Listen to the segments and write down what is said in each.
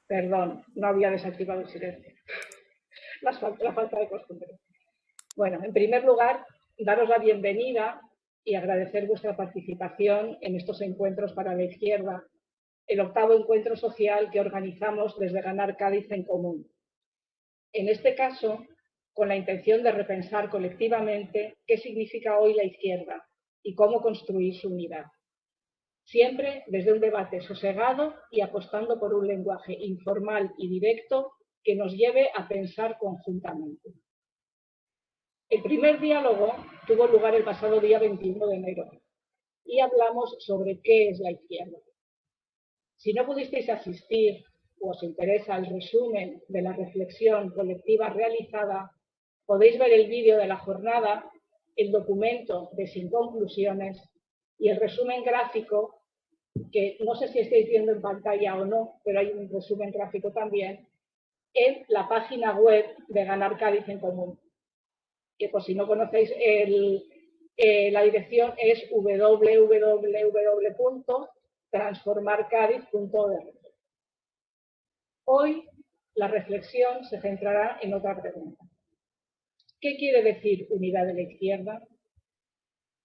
Perdón, no había desactivado el silencio. La falta de costumbre. Bueno, en primer lugar, daros la bienvenida y agradecer vuestra participación en estos encuentros para la izquierda, el 8º encuentro social que organizamos desde Ganar Cádiz en Común. En este caso, con la intención de repensar colectivamente qué significa hoy la izquierda y cómo construir su unidad. Siempre desde un debate sosegado y apostando por un lenguaje informal y directo que nos lleve a pensar conjuntamente. El primer diálogo tuvo lugar el pasado día 21 de enero y hablamos sobre qué es la izquierda. Si no pudisteis asistir o os interesa el resumen de la reflexión colectiva realizada, podéis ver el vídeo de la jornada, el documento de Sin Conclusiones y el resumen gráfico, que no sé si estáis viendo en pantalla o no, pero hay un resumen gráfico también, en la página web de Ganar Cádiz en Común, que por si no conocéis la dirección es www.transformarcadiz.org. Hoy la reflexión se centrará en otra pregunta. ¿Qué quiere decir unidad de la izquierda?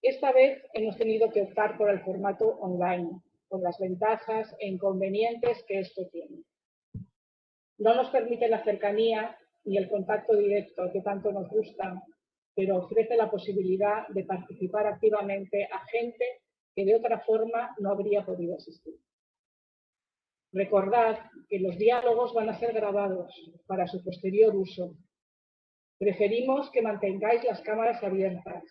Esta vez hemos tenido que optar por el formato online, con las ventajas e inconvenientes que esto tiene. No nos permite la cercanía ni el contacto directo que tanto nos gusta, pero ofrece la posibilidad de participar activamente a gente que de otra forma no habría podido asistir. Recordad que los diálogos van a ser grabados para su posterior uso. Preferimos que mantengáis las cámaras abiertas,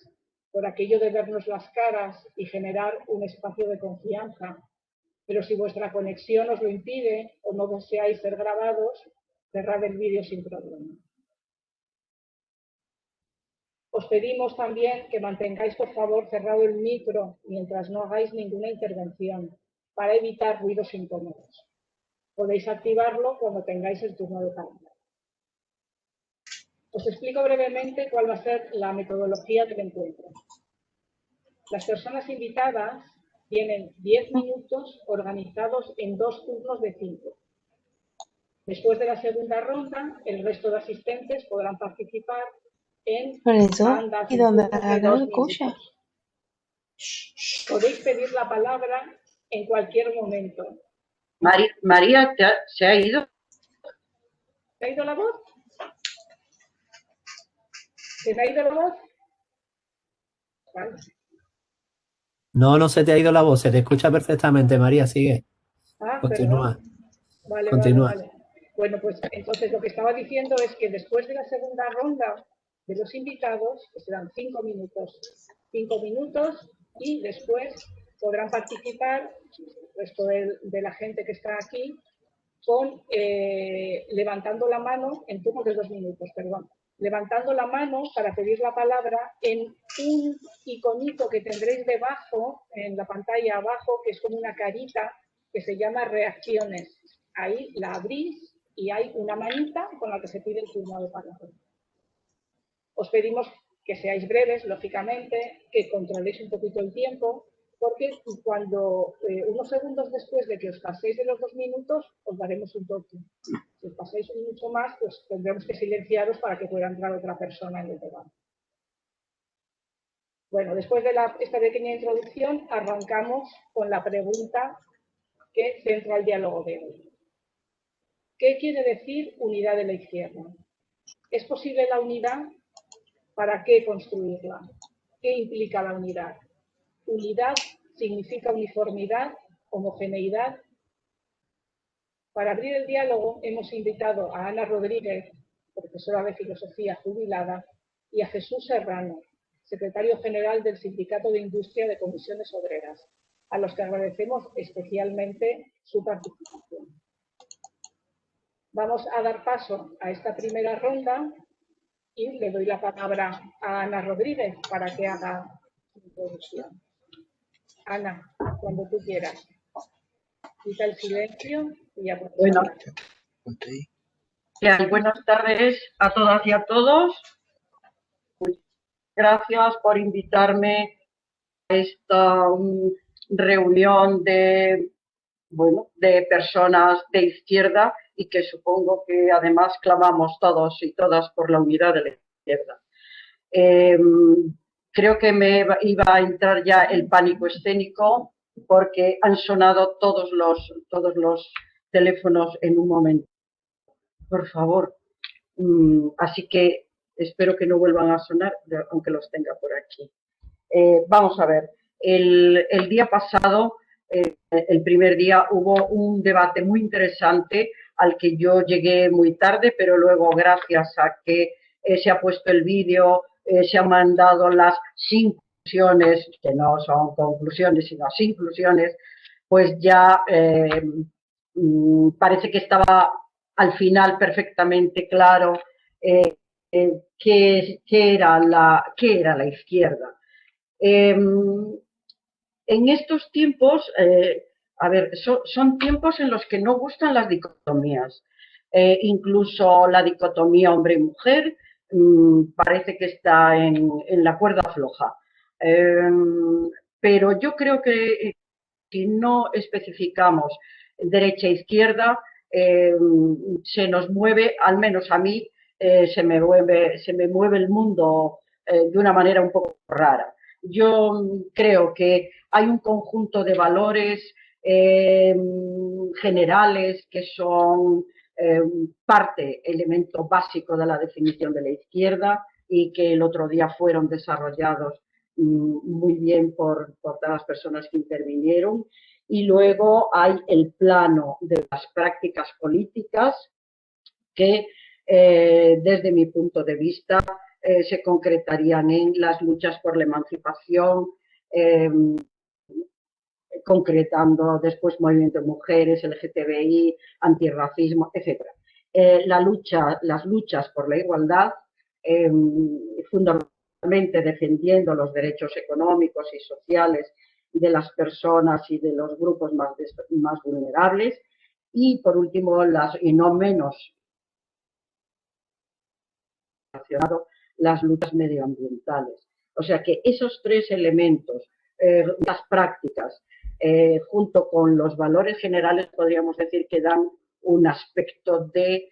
por aquello de vernos las caras y generar un espacio de confianza, pero si vuestra conexión os lo impide o no deseáis ser grabados, cerrad el vídeo sin problema. Os pedimos también que mantengáis, por favor, cerrado el micro mientras no hagáis ninguna intervención, para evitar ruidos incómodos. Podéis activarlo cuando tengáis el turno de palabra. Os explico brevemente cuál va a ser la metodología del encuentro. Las personas invitadas tienen 10 minutos organizados en 2 turnos de 5. Después de la segunda ronda, el resto de asistentes podrán participar en bandas de turnos de 2 minutos. Podéis pedir la palabra en cualquier momento. María, ¿se ha ido? ¿Se ha ido la voz? ¿Se me ha ido la voz? Vale. No, no se te ha ido la voz, se te escucha perfectamente, María, sigue. Continúa. Vale, Continúa. vale. Bueno, pues entonces lo que estaba diciendo es que después de la segunda ronda de los invitados, que serán 5 minutos, y después podrán participar el resto de la gente que está aquí con levantando la mano en turnos de 2 minutos, perdón. Levantando la mano para pedir la palabra en un iconito que tendréis debajo, en la pantalla abajo, que es como una carita que se llama reacciones. Ahí la abrís y hay una manita con la que se pide el turno de palabra. Os pedimos que seáis breves, lógicamente, que controléis un poquito el tiempo, porque cuando unos segundos después de que os paséis de los 2 minutos, os daremos un toque. Si os pasáis un minuto más, pues tendremos que silenciaros para que pueda entrar otra persona en el debate. Bueno, después de esta pequeña introducción, arrancamos con la pregunta que centra el diálogo de hoy. ¿Qué quiere decir unidad de la izquierda? ¿Es posible la unidad? ¿Para qué construirla? ¿Qué implica la unidad? Unidad significa uniformidad, homogeneidad. Para abrir el diálogo hemos invitado a Ana Rodríguez, profesora de filosofía jubilada, y a Jesús Serrano, secretario general del Sindicato de Industria de Comisiones Obreras, a los que agradecemos especialmente su participación. Vamos a dar paso a esta primera ronda y le doy la palabra a Ana Rodríguez para que haga su introducción. Ana, cuando tú quieras. Quita el silencio y ya puedes hablar. Buenas tardes a todas y a todos. Gracias por invitarme a esta reunión de bueno, de personas de izquierda y que supongo que además clamamos todos y todas por la unidad de la izquierda. Creo que me iba a entrar ya el pánico escénico porque han sonado todos los teléfonos en un momento. Por favor. Así que espero que no vuelvan a sonar, aunque los tenga por aquí. Vamos a ver, el día pasado, el primer día, hubo un debate muy interesante al que yo llegué muy tarde, pero luego, gracias a que se ha puesto el vídeo, se han mandado las inclusiones, que no son conclusiones, sino inclusiones, pues ya parece que estaba al final perfectamente claro qué era la izquierda. En estos tiempos, a ver, son tiempos en los que no gustan las dicotomías. Incluso la dicotomía hombre y mujer parece que está en la cuerda floja. Pero yo creo que si no especificamos derecha e izquierda, se nos mueve, al menos a mí, se me mueve el mundo de una manera un poco rara. Yo creo que hay un conjunto de valores generales que son parte, elemento básico de la definición de la izquierda y que el otro día fueron desarrollados muy bien por todas las personas que intervinieron. Y luego hay el plano de las prácticas políticas que, desde mi punto de vista, se concretarían en las luchas por la emancipación, concretando después movimiento de mujeres, LGTBI, antirracismo, etc. Las luchas por la igualdad, fundamentalmente defendiendo los derechos económicos y sociales de las personas y de los grupos más vulnerables, y por último, y no menos las luchas medioambientales. O sea que esos tres elementos, las prácticas, junto con los valores generales, podríamos decir que dan un aspecto de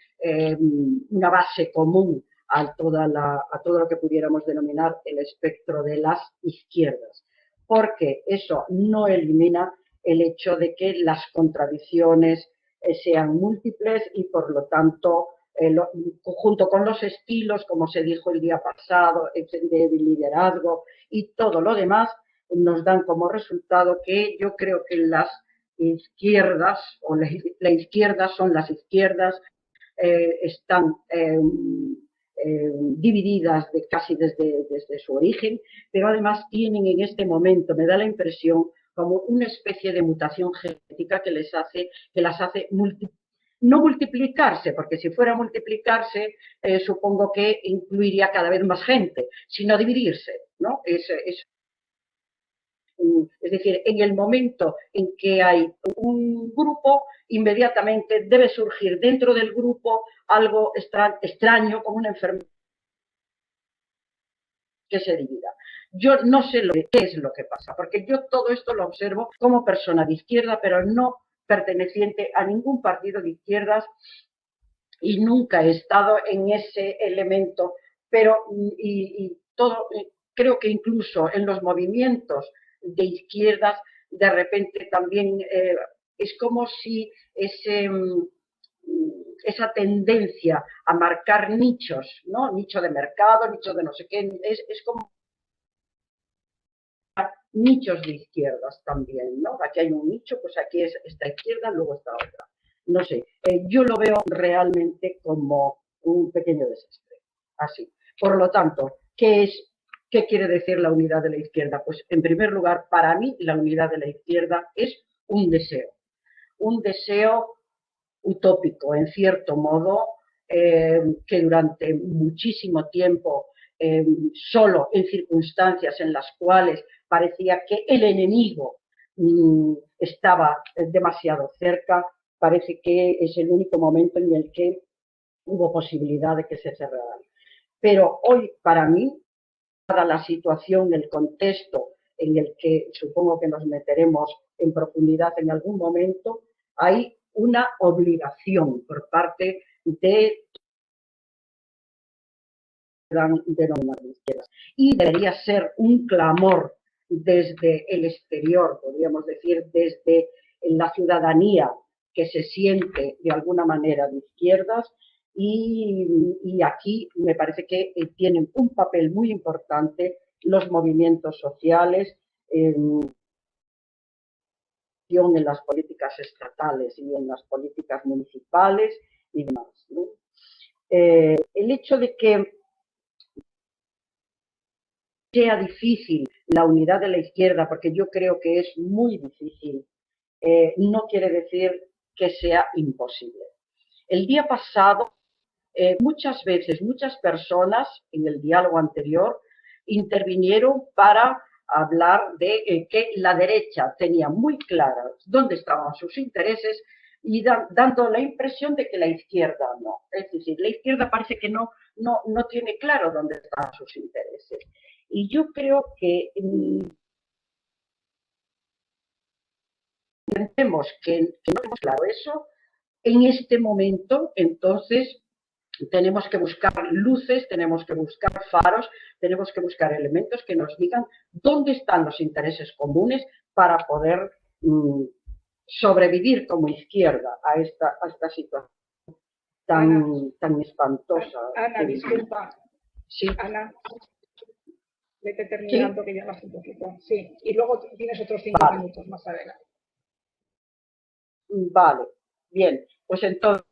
una base común a todo lo que pudiéramos denominar el espectro de las izquierdas, porque eso no elimina el hecho de que las contradicciones sean múltiples y por lo tanto junto con los estilos, como se dijo el día pasado, de liderazgo y todo lo demás, nos dan como resultado que yo creo que las izquierdas, o la izquierda son las izquierdas, están divididas casi desde su origen, pero además tienen en este momento, me da la impresión, como una especie de mutación genética que las hace no multiplicarse, porque si fuera multiplicarse, supongo que incluiría cada vez más gente, sino dividirse, ¿no? Es decir, en el momento en que hay un grupo, inmediatamente debe surgir dentro del grupo algo extraño, como una enfermedad que se divida. Yo no sé qué es lo que pasa, porque yo todo esto lo observo como persona de izquierda, pero no perteneciente a ningún partido de izquierdas, y nunca he estado en ese elemento, pero creo que incluso en los movimientos de izquierdas, de repente también es como si esa tendencia a marcar nichos, ¿no? Nicho de mercado, nicho de no sé qué, es como nichos de izquierdas también, ¿no? Aquí hay un nicho, pues aquí es esta izquierda, luego esta otra. No sé, yo lo veo realmente como un pequeño desastre, así. Por lo tanto, ¿qué quiere decir la unidad de la izquierda? Pues, en primer lugar, para mí, la unidad de la izquierda es un deseo utópico, en cierto modo, que durante muchísimo tiempo, solo en circunstancias en las cuales parecía que el enemigo estaba demasiado cerca, parece que es el único momento en el que hubo posibilidad de que se cerraran. Pero hoy, para mí, dada la situación, el contexto en el que supongo que nos meteremos en profundidad en algún momento, hay una obligación por parte de denominadas izquierdas. Y debería ser un clamor desde el exterior, podríamos decir, desde la ciudadanía que se siente de alguna manera de izquierdas, y aquí me parece que tienen un papel muy importante los movimientos sociales en las políticas estatales y en las políticas municipales y demás, ¿no? El hecho de que sea difícil la unidad de la izquierda, porque yo creo que es muy difícil, no quiere decir que sea imposible. El día pasado, muchas veces, muchas personas en el diálogo anterior intervinieron para hablar de que la derecha tenía muy claras dónde estaban sus intereses y dando la impresión de que la izquierda no. Es decir, la izquierda parece que no tiene claro dónde están sus intereses. Y yo creo que entendemos que no tenemos claro eso, en este momento, entonces, tenemos que buscar luces, tenemos que buscar faros, tenemos que buscar elementos que nos digan dónde están los intereses comunes para poder sobrevivir como izquierda a esta situación tan espantosa. Ana, disculpa. Sí. Ana, vete terminando, ¿sí? Que ya vas un poquito. Sí, y luego tienes otros 5 minutos más adelante. Vale, bien. Pues entonces,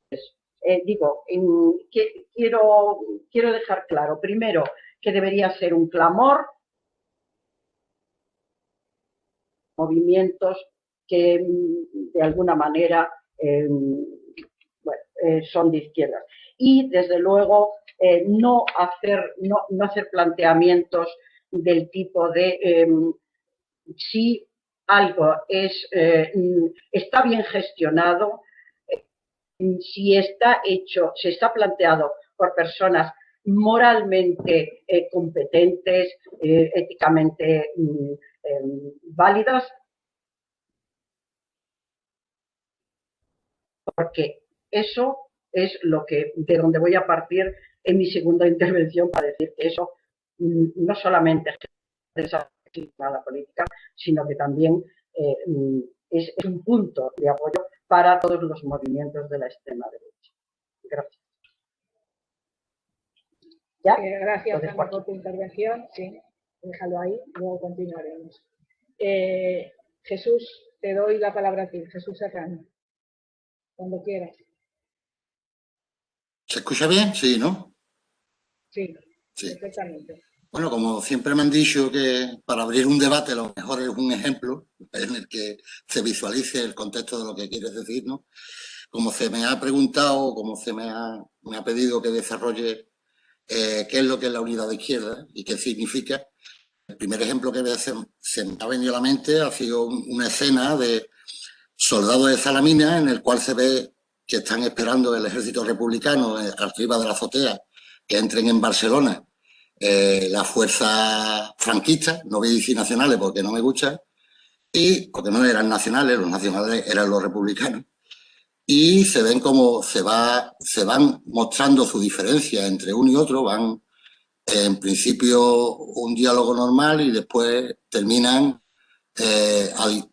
quiero dejar claro, primero, que debería ser un clamor, movimientos que de alguna manera son de izquierdas. Y, desde luego, no hacer planteamientos del tipo de si algo está bien gestionado, si está hecho, si está planteado por personas moralmente competentes, éticamente válidas, porque eso es de donde voy a partir en mi segunda intervención para decir que eso no solamente es a la política, sino que también es un punto de apoyo para todos los movimientos de la extrema derecha. Gracias. ¿Ya? Gracias, Ana, por tu intervención. Sí, déjalo ahí, luego continuaremos. Jesús, te doy la palabra a ti. Jesús Serrano, cuando quieras. ¿Se escucha bien? Sí, ¿no? Sí, perfectamente. Bueno, como siempre me han dicho que para abrir un debate lo mejor es un ejemplo en el que se visualice el contexto de lo que quieres decir, ¿no? Como se me ha preguntado, como me ha pedido que desarrolle qué es lo que es la unidad de izquierda y qué significa, el primer ejemplo que se me ha venido a la mente ha sido una escena de soldados de Salamina en el cual se ve que están esperando el ejército republicano arriba de la azotea que entren en Barcelona las fuerzas franquistas, no voy a decir nacionales porque no me gusta, y porque no eran nacionales, los nacionales eran los republicanos, y se ven como se van mostrando su diferencia entre uno y otro, van en principio un diálogo normal y después terminan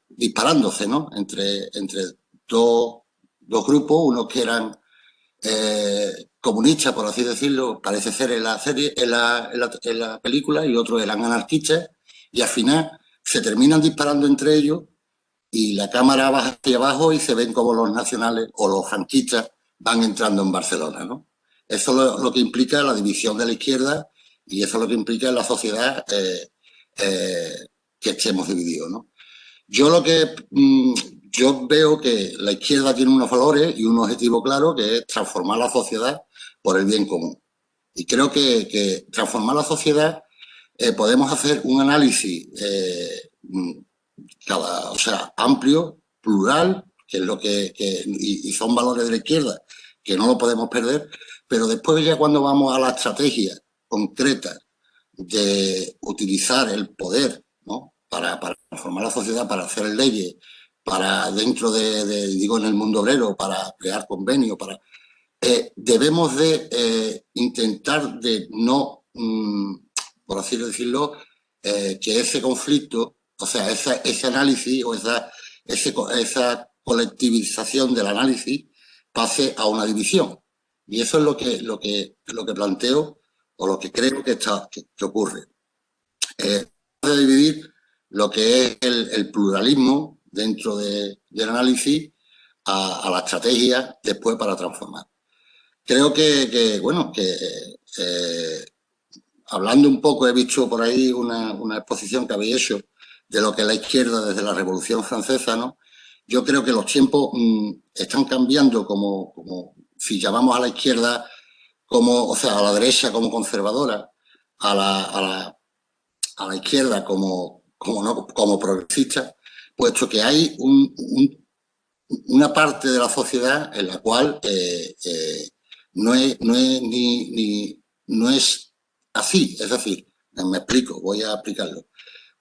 disparándose, ¿no? Entre dos grupos, unos que eran comunistas, por así decirlo, parece ser en la serie, en la película, y otros eran anarquistas, y al final se terminan disparando entre ellos y la cámara baja hacia abajo y se ven como los nacionales o los franquistas van entrando en Barcelona, ¿no? Eso es lo que implica la división de la izquierda y eso es lo que implica en la sociedad que estemos divididos, ¿no? Yo veo que la izquierda tiene unos valores y un objetivo claro, que es transformar la sociedad por el bien común. Y creo que transformar la sociedad podemos hacer un análisis amplio, plural, que es lo y son valores de la izquierda que no lo podemos perder, pero después ya cuando vamos a la estrategia concreta de utilizar el poder, ¿no? para transformar la sociedad, para hacer leyes para dentro digo, en el mundo obrero, para crear convenios, debemos de intentar de no, por así decirlo, que ese conflicto, o sea, ese análisis o esa colectivización del análisis pase a una división. Y eso es lo que planteo o lo que creo que ocurre. De dividir lo que es el pluralismo dentro del análisis a la estrategia después para transformar. Creo bueno, hablando un poco, he visto por ahí una exposición que habéis hecho de lo que es la izquierda desde la Revolución Francesa, ¿no? Yo creo que los tiempos están cambiando como si llamamos a la izquierda o sea, a la derecha como conservadora, a la izquierda como progresista, puesto que hay una parte de la sociedad en la cual no es así. Es decir, me explico, voy a explicarlo.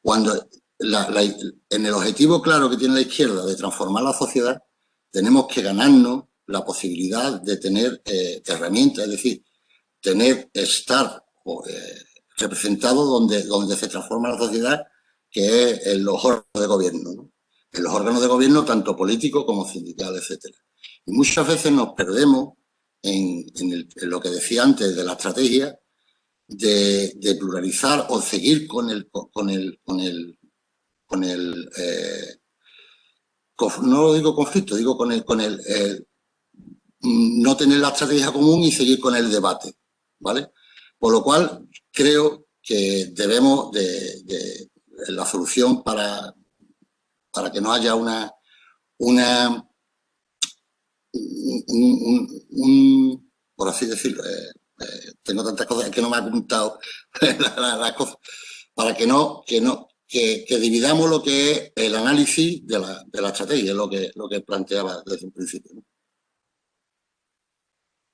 Cuando en el objetivo claro que tiene la izquierda de transformar la sociedad, tenemos que ganarnos la posibilidad de tener herramientas, es decir, estar representado donde se transforma la sociedad, que es en los órganos de gobierno, ¿no? En los órganos de gobierno, tanto políticos como sindicales, etcétera. Y muchas veces nos perdemos en lo que decía antes de la estrategia de pluralizar o seguir no lo digo conflicto, digo no tener la estrategia común y seguir con el debate, ¿vale? Por lo cual creo que debemos la solución para que no haya por así decirlo, tengo tantas cosas que no me ha apuntado las cosas, para que dividamos lo que es el análisis de la estrategia, lo que planteaba desde un principio, ¿no?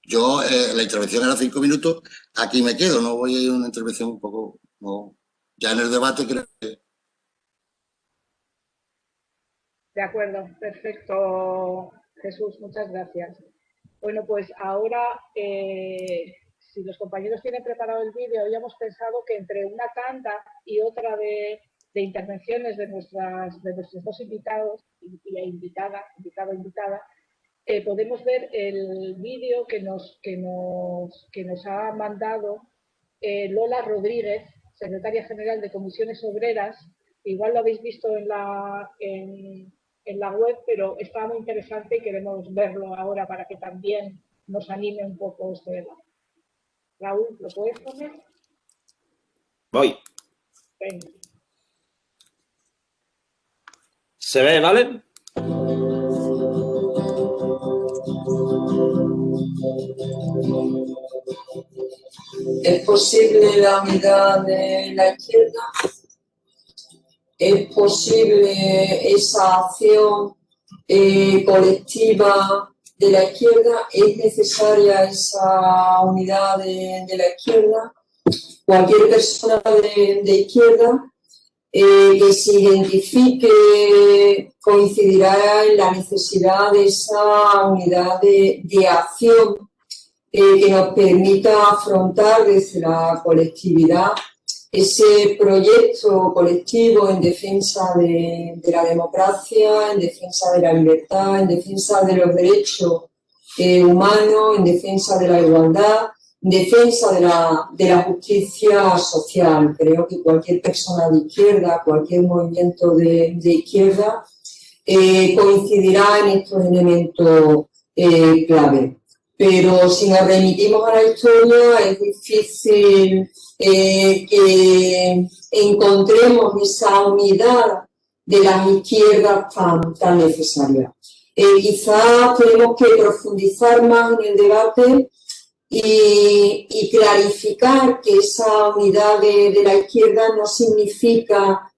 Yo, la intervención era 5 minutos, aquí me quedo, no voy a ir a una intervención un poco, no, ya en el debate creo que... De acuerdo, perfecto, Jesús, muchas gracias. Bueno, pues ahora, si los compañeros tienen preparado el vídeo, habíamos pensado que entre una tanda y otra de intervenciones de nuestros dos invitados y invitada, podemos ver el vídeo que nos ha mandado Lola Rodríguez, secretaria general de Comisiones Obreras. Igual lo habéis visto en la web, pero está muy interesante y queremos verlo ahora para que también nos anime un poco este debate. Raúl, ¿lo puedes poner? Voy. Venga. ¿Se ve, vale? ¿Es posible la unidad de la izquierda? ¿Es posible esa acción colectiva de la izquierda? ¿Es necesaria esa unidad de la izquierda? Cualquier persona de izquierda que se identifique coincidirá en la necesidad de esa unidad de acción que nos permita afrontar desde la colectividad ese proyecto colectivo en defensa de la democracia, en defensa de la libertad, en defensa de los derechos humanos, en defensa de la igualdad, en defensa de la justicia social. Creo que cualquier persona de izquierda, cualquier movimiento de izquierda coincidirá en estos elementos clave. Pero si nos remitimos a la historia, es difícil que encontremos esa unidad de las izquierdas tan necesaria. Quizás tenemos que profundizar más en el debate y clarificar que esa unidad de la izquierda no significa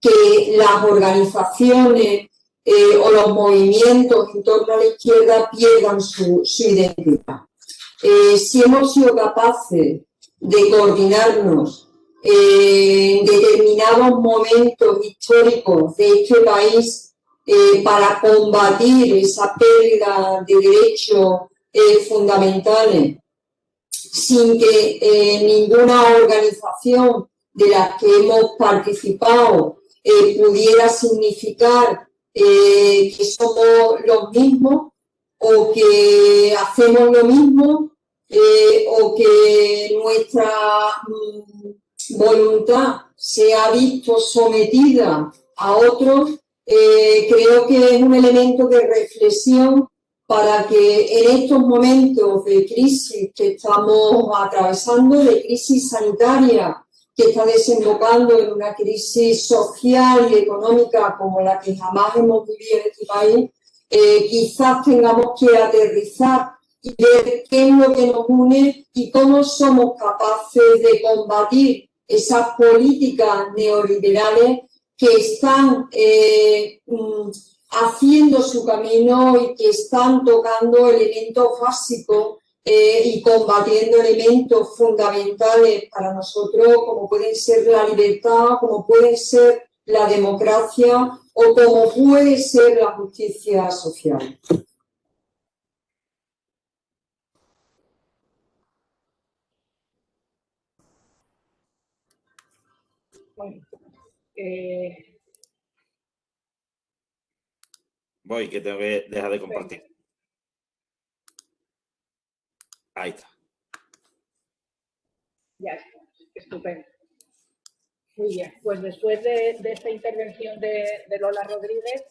que las organizaciones o los movimientos en torno a la izquierda pierdan su identidad. Si hemos sido capaces de coordinarnos en determinados momentos históricos de este país para combatir esa pérdida de derechos fundamentales, sin que ninguna organización de las que hemos participado pudiera significar que somos los mismos o que hacemos lo mismo o que nuestra voluntad se ha visto sometida a otros, creo que es un elemento de reflexión para que en estos momentos de crisis que estamos atravesando, de crisis sanitaria, que está desembocando en una crisis social y económica como la que jamás hemos vivido en este país, quizás tengamos que aterrizar y ver qué es lo que nos une y cómo somos capaces de combatir esas políticas neoliberales que están haciendo su camino y que están tocando elementos básicos y combatiendo elementos fundamentales para nosotros, como pueden ser la libertad, como pueden ser la democracia o como puede ser la justicia social. Bueno, Voy, que tengo que dejar de compartir. Ahí está. ya está, estupendo. Muy bien, pues después de esta intervención de Lola Rodríguez,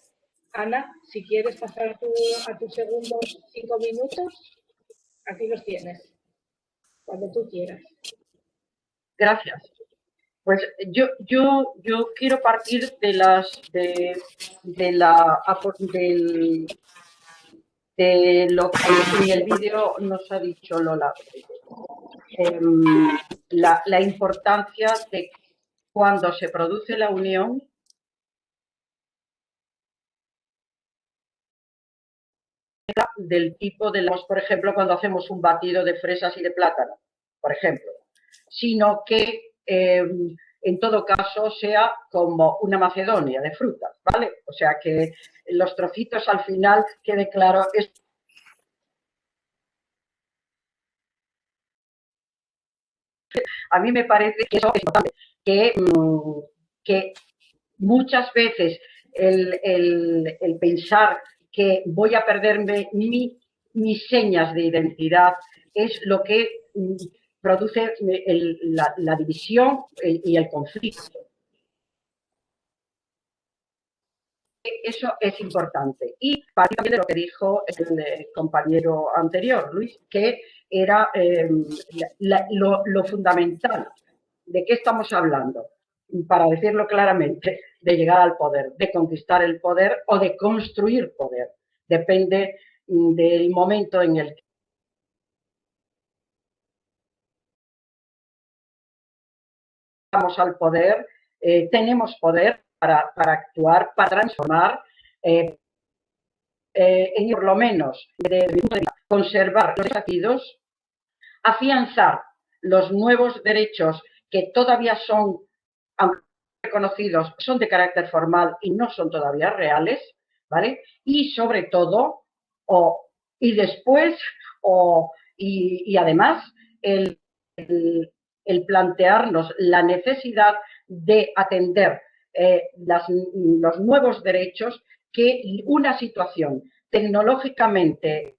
Ana, si quieres pasar a tus segundos 5 minutos, aquí los tienes, cuando tú quieras. Gracias. Pues yo quiero partir de lo que en el vídeo nos ha dicho Lola. La importancia de cuando se produce la unión, del tipo de los, por ejemplo, cuando hacemos un batido de fresas y de plátano, por ejemplo, sino que en todo caso sea como una macedonia de frutas, ¿vale? O sea, que los trocitos al final quede claro. A mí me parece que eso es importante, que muchas veces el pensar que voy a perderme mis señas de identidad es lo que produce la división y el conflicto. Eso es importante. Y parte también de lo que dijo el compañero anterior, Luis, que era lo fundamental. ¿De qué estamos hablando? Para decirlo claramente, de llegar al poder, de conquistar el poder o de construir poder. Depende del momento en el que vamos al poder, tenemos poder para actuar, para transformar, por lo menos, conservar los desafíos, afianzar los nuevos derechos que todavía son, aunque reconocidos, son de carácter formal y no son todavía reales, ¿vale? Y sobre todo, y después, y además, el plantearnos la necesidad de atender los nuevos derechos que una situación tecnológicamente,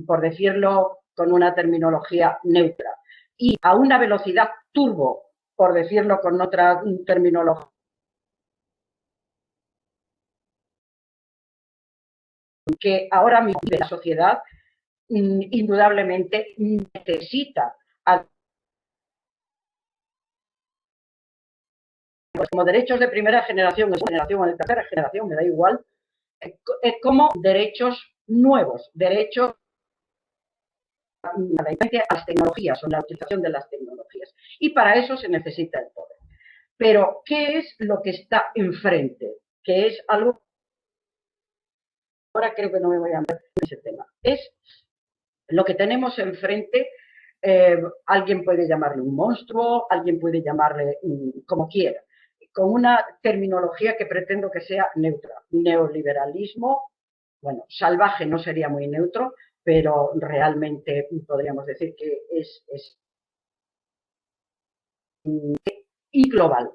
por decirlo con una terminología neutra, y a una velocidad turbo, por decirlo con otra terminología, que ahora mismo la sociedad indudablemente necesita como derechos de primera generación, de segunda generación o de tercera generación, me da igual, como derechos nuevos, derechos a las tecnologías o la utilización de las tecnologías. Y para eso se necesita el poder. Pero, ¿qué es lo que está enfrente? Que es algo... Ahora creo que no me voy a meter en ese tema. Es lo que tenemos enfrente. Alguien puede llamarle un monstruo, alguien puede llamarle como quiera. con una terminología que pretendo que sea neutra. Neoliberalismo, bueno, salvaje no sería muy neutro, pero realmente podríamos decir que es y global,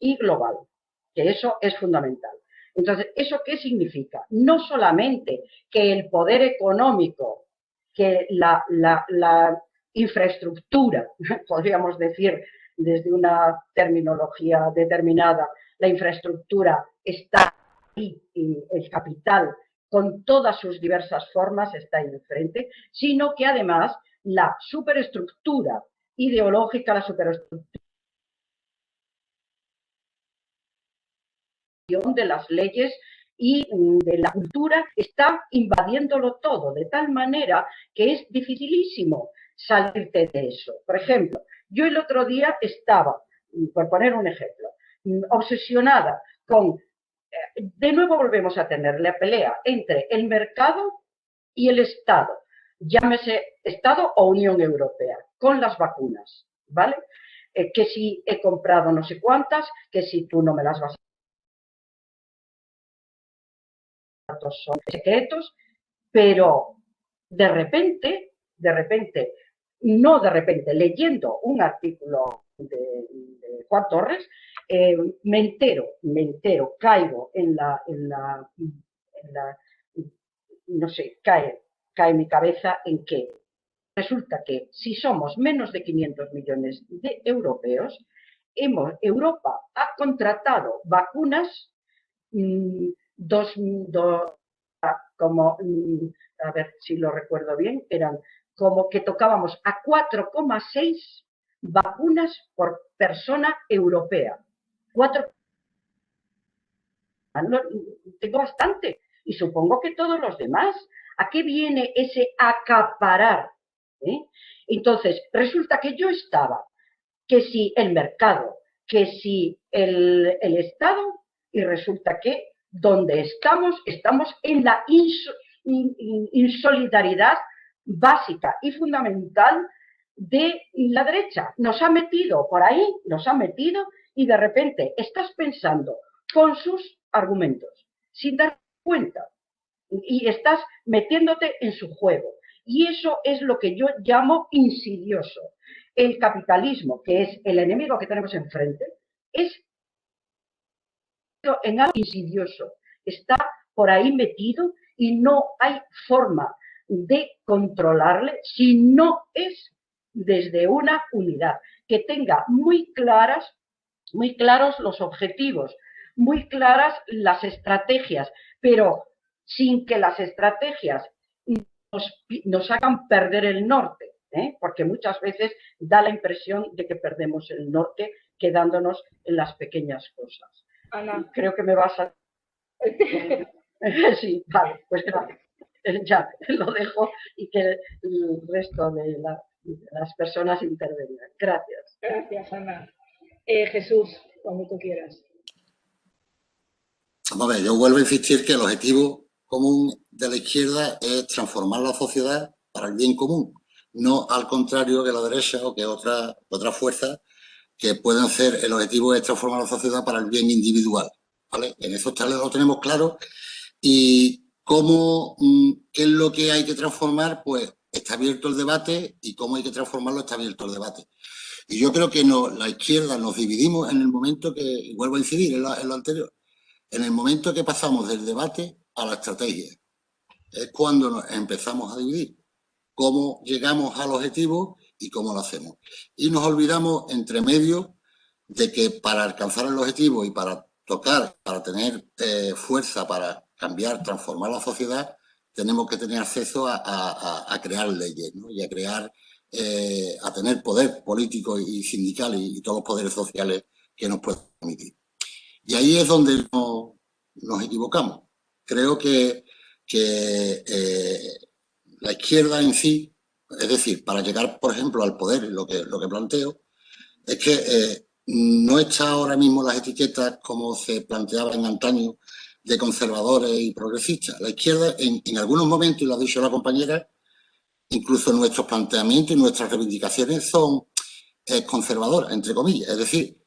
que eso es fundamental. Entonces, ¿eso qué significa? No solamente que el poder económico, que la infraestructura, podríamos decir desde una terminología determinada, la infraestructura está ahí, y el capital con todas sus diversas formas está ahí enfrente, sino que además la superestructura ideológica, la superestructura de las leyes y de la cultura está invadiéndolo todo, de tal manera que es dificilísimo salirte de eso. Por ejemplo, yo el otro día estaba, por poner un ejemplo, obsesionada con, de nuevo volvemos a tener la pelea entre el mercado y el Estado, llámese Estado o Unión Europea, con las vacunas, ¿vale? Que si he comprado no sé cuántas, que si tú no me las vas a son secretos, pero de repente, leyendo un artículo de Juan Torres, me entero, caigo en la no sé, cae mi cabeza en que resulta que si somos menos de 500 millones de europeos, Europa ha contratado vacunas como, a ver si lo recuerdo bien, eran como que tocábamos a 4,6 vacunas por persona europea. 4, tengo bastante, y supongo que todos los demás. ¿A qué viene ese acaparar? Entonces, resulta que yo estaba, que si el mercado, que si el Estado, y resulta que donde estamos en la insolidaridad básica y fundamental de la derecha. Nos ha metido por ahí, y de repente estás pensando con sus argumentos, sin dar cuenta, y estás metiéndote en su juego. Y eso es lo que yo llamo insidioso. El capitalismo, que es el enemigo que tenemos enfrente, es en algo insidioso, está por ahí metido y no hay forma de controlarle si no es desde una unidad, que tenga muy claros los objetivos, muy claras las estrategias, pero sin que las estrategias nos hagan perder el norte, porque muchas veces da la impresión de que perdemos el norte quedándonos en las pequeñas cosas. Ana. Creo que me vas a... Sí, vale, pues gracias. Ya, lo dejo y que el resto de las personas intervengan. Gracias. Gracias, Ana. Jesús, cuando tú quieras. Vamos a ver, yo vuelvo a insistir que el objetivo común de la izquierda es transformar la sociedad para el bien común, no al contrario que la derecha o que otra fuerza que pueden ser, el objetivo es transformar la sociedad para el bien individual, ¿vale? En eso lo tenemos claro. Y cómo, qué es lo que hay que transformar, pues está abierto el debate, y cómo hay que transformarlo está abierto el debate. Y yo creo que la izquierda nos dividimos en el momento que, y vuelvo a incidir en lo anterior, en el momento que pasamos del debate a la estrategia. Es cuando nos empezamos a dividir. Cómo llegamos al objetivo y cómo lo hacemos. Y nos olvidamos entre medio de que para alcanzar el objetivo y para tener fuerza para cambiar, transformar la sociedad, tenemos que tener acceso a crear leyes, ¿no? Y a crear, a tener poder político y sindical y todos los poderes sociales que nos puedan permitir. Y ahí es donde nos equivocamos. Creo que la izquierda en sí, es decir, para llegar, por ejemplo, al poder, lo que planteo, es que no está ahora mismo las etiquetas como se planteaba en antaño de conservadores y progresistas. La izquierda, en algunos momentos, y lo ha dicho la compañera, incluso nuestros planteamientos y nuestras reivindicaciones son conservadoras, entre comillas. Es decir,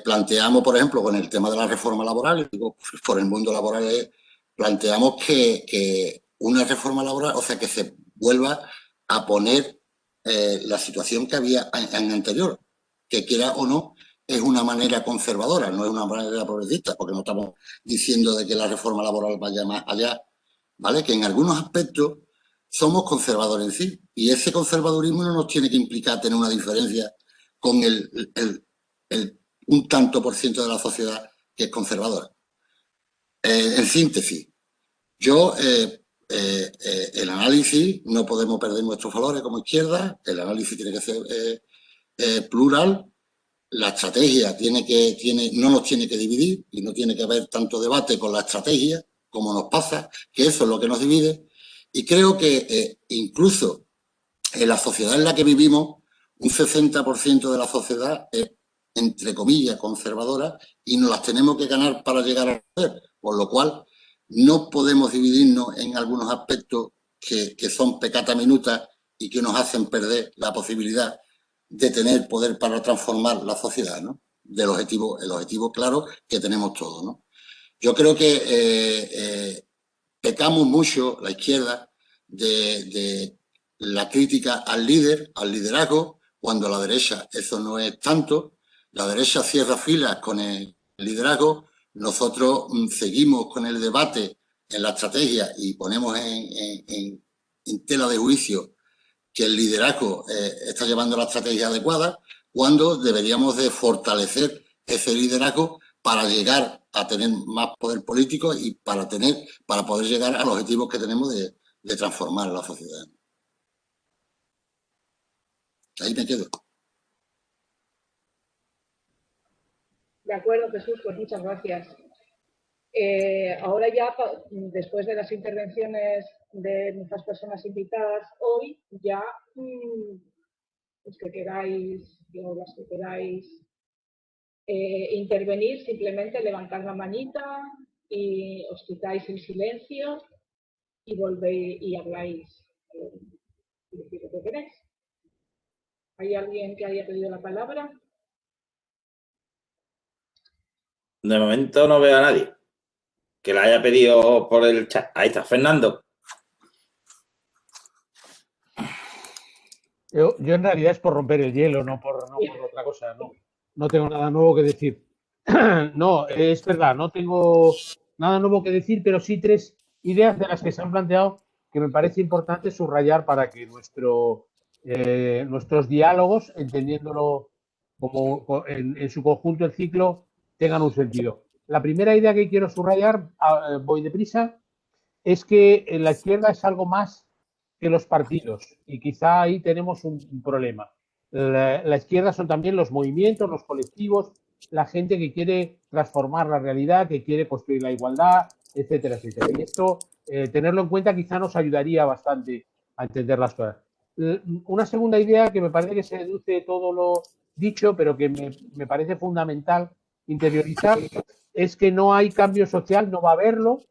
planteamos, por ejemplo, con el tema de la reforma laboral, digo, por el mundo laboral, planteamos que una reforma laboral, o sea, que se vuelva a poner la situación que había en anterior, que quiera o no, es una manera conservadora, no es una manera progresista, porque no estamos diciendo de que la reforma laboral vaya más allá, ¿vale? Que en algunos aspectos somos conservadores en sí, y ese conservadurismo no nos tiene que implicar tener una diferencia con un tanto por ciento de la sociedad que es conservadora. En síntesis, el análisis, no podemos perder nuestros valores como izquierda, el análisis tiene que ser plural, la estrategia no nos tiene que dividir y no tiene que haber tanto debate con la estrategia como nos pasa, que eso es lo que nos divide. Y creo que incluso en la sociedad en la que vivimos, un 60% de la sociedad es, entre comillas, conservadora y nos las tenemos que ganar para llegar a poder, por lo cual no podemos dividirnos en algunos aspectos que son peccata minuta y que nos hacen perder la posibilidad de tener poder para transformar la sociedad, ¿no? El objetivo claro que tenemos todos, ¿no? Yo creo que pecamos mucho, la izquierda, de la crítica al líder, al liderazgo, cuando la derecha eso no es tanto. La derecha cierra filas con el liderazgo, nosotros seguimos con el debate en la estrategia y ponemos en tela de juicio que el liderazgo está llevando la estrategia adecuada, cuando deberíamos de fortalecer ese liderazgo para llegar a tener más poder político y para poder llegar a los objetivos que tenemos de transformar la sociedad. Ahí me quedo. De acuerdo, Jesús, pues muchas gracias. Ahora ya, después de las intervenciones de nuestras personas invitadas hoy, ya los que queráis, o las que queráis intervenir, simplemente levantad la manita y os quitáis el silencio y volvéis y habláis y decís lo que queréis. ¿Hay alguien que haya pedido la palabra? De momento no veo a nadie que la haya pedido por el chat. Ahí está, Fernando. Yo en realidad es por romper el hielo, no por otra cosa. No tengo nada nuevo que decir. No, es verdad, no tengo nada nuevo que decir, pero sí 3 ideas de las que se han planteado que me parece importante subrayar para que nuestros diálogos, entendiéndolo como en su conjunto el ciclo, tengan un sentido. La primera idea que quiero subrayar, voy deprisa, es que la izquierda es algo más que los partidos y quizá ahí tenemos un problema. La izquierda son también los movimientos, los colectivos, la gente que quiere transformar la realidad, que quiere construir la igualdad, etcétera, etcétera. Y esto, tenerlo en cuenta quizá nos ayudaría bastante a entender las cosas. Una segunda idea que me parece que se deduce de todo lo dicho, pero que me parece fundamental interiorizar, es que no hay cambio social, no va a haberlo,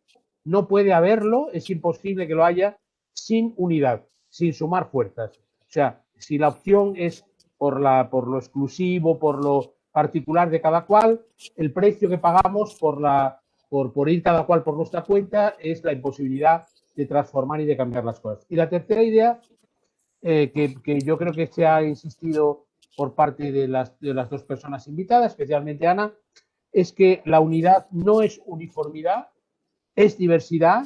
no puede haberlo, es imposible que lo haya sin unidad, sin sumar fuerzas. O sea, si la opción es por lo exclusivo, por lo particular de cada cual, el precio que pagamos por ir cada cual por nuestra cuenta es la imposibilidad de transformar y de cambiar las cosas. Y la tercera idea, que yo creo que se ha insistido por parte de las 2 personas invitadas, especialmente Ana, es que la unidad no es uniformidad, es diversidad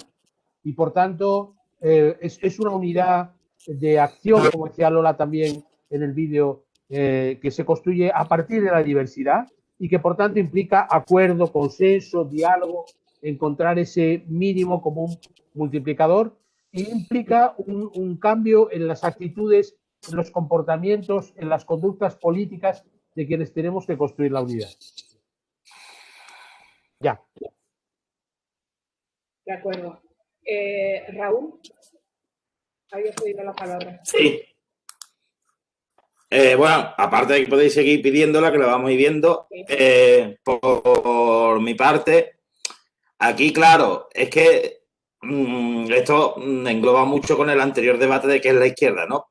y, por tanto, es una unidad de acción, como decía Lola también en el vídeo, que se construye a partir de la diversidad y que, por tanto, implica acuerdo, consenso, diálogo, encontrar ese mínimo común multiplicador e implica un cambio en las actitudes, en los comportamientos, en las conductas políticas de quienes tenemos que construir la unidad. Ya. De acuerdo. Raúl, habías pedido la palabra. Sí. Bueno, aparte de que podéis seguir pidiéndola, que la vamos a ir viendo, por mi parte, aquí, claro, es que esto engloba mucho con el anterior debate de qué es la izquierda, ¿no?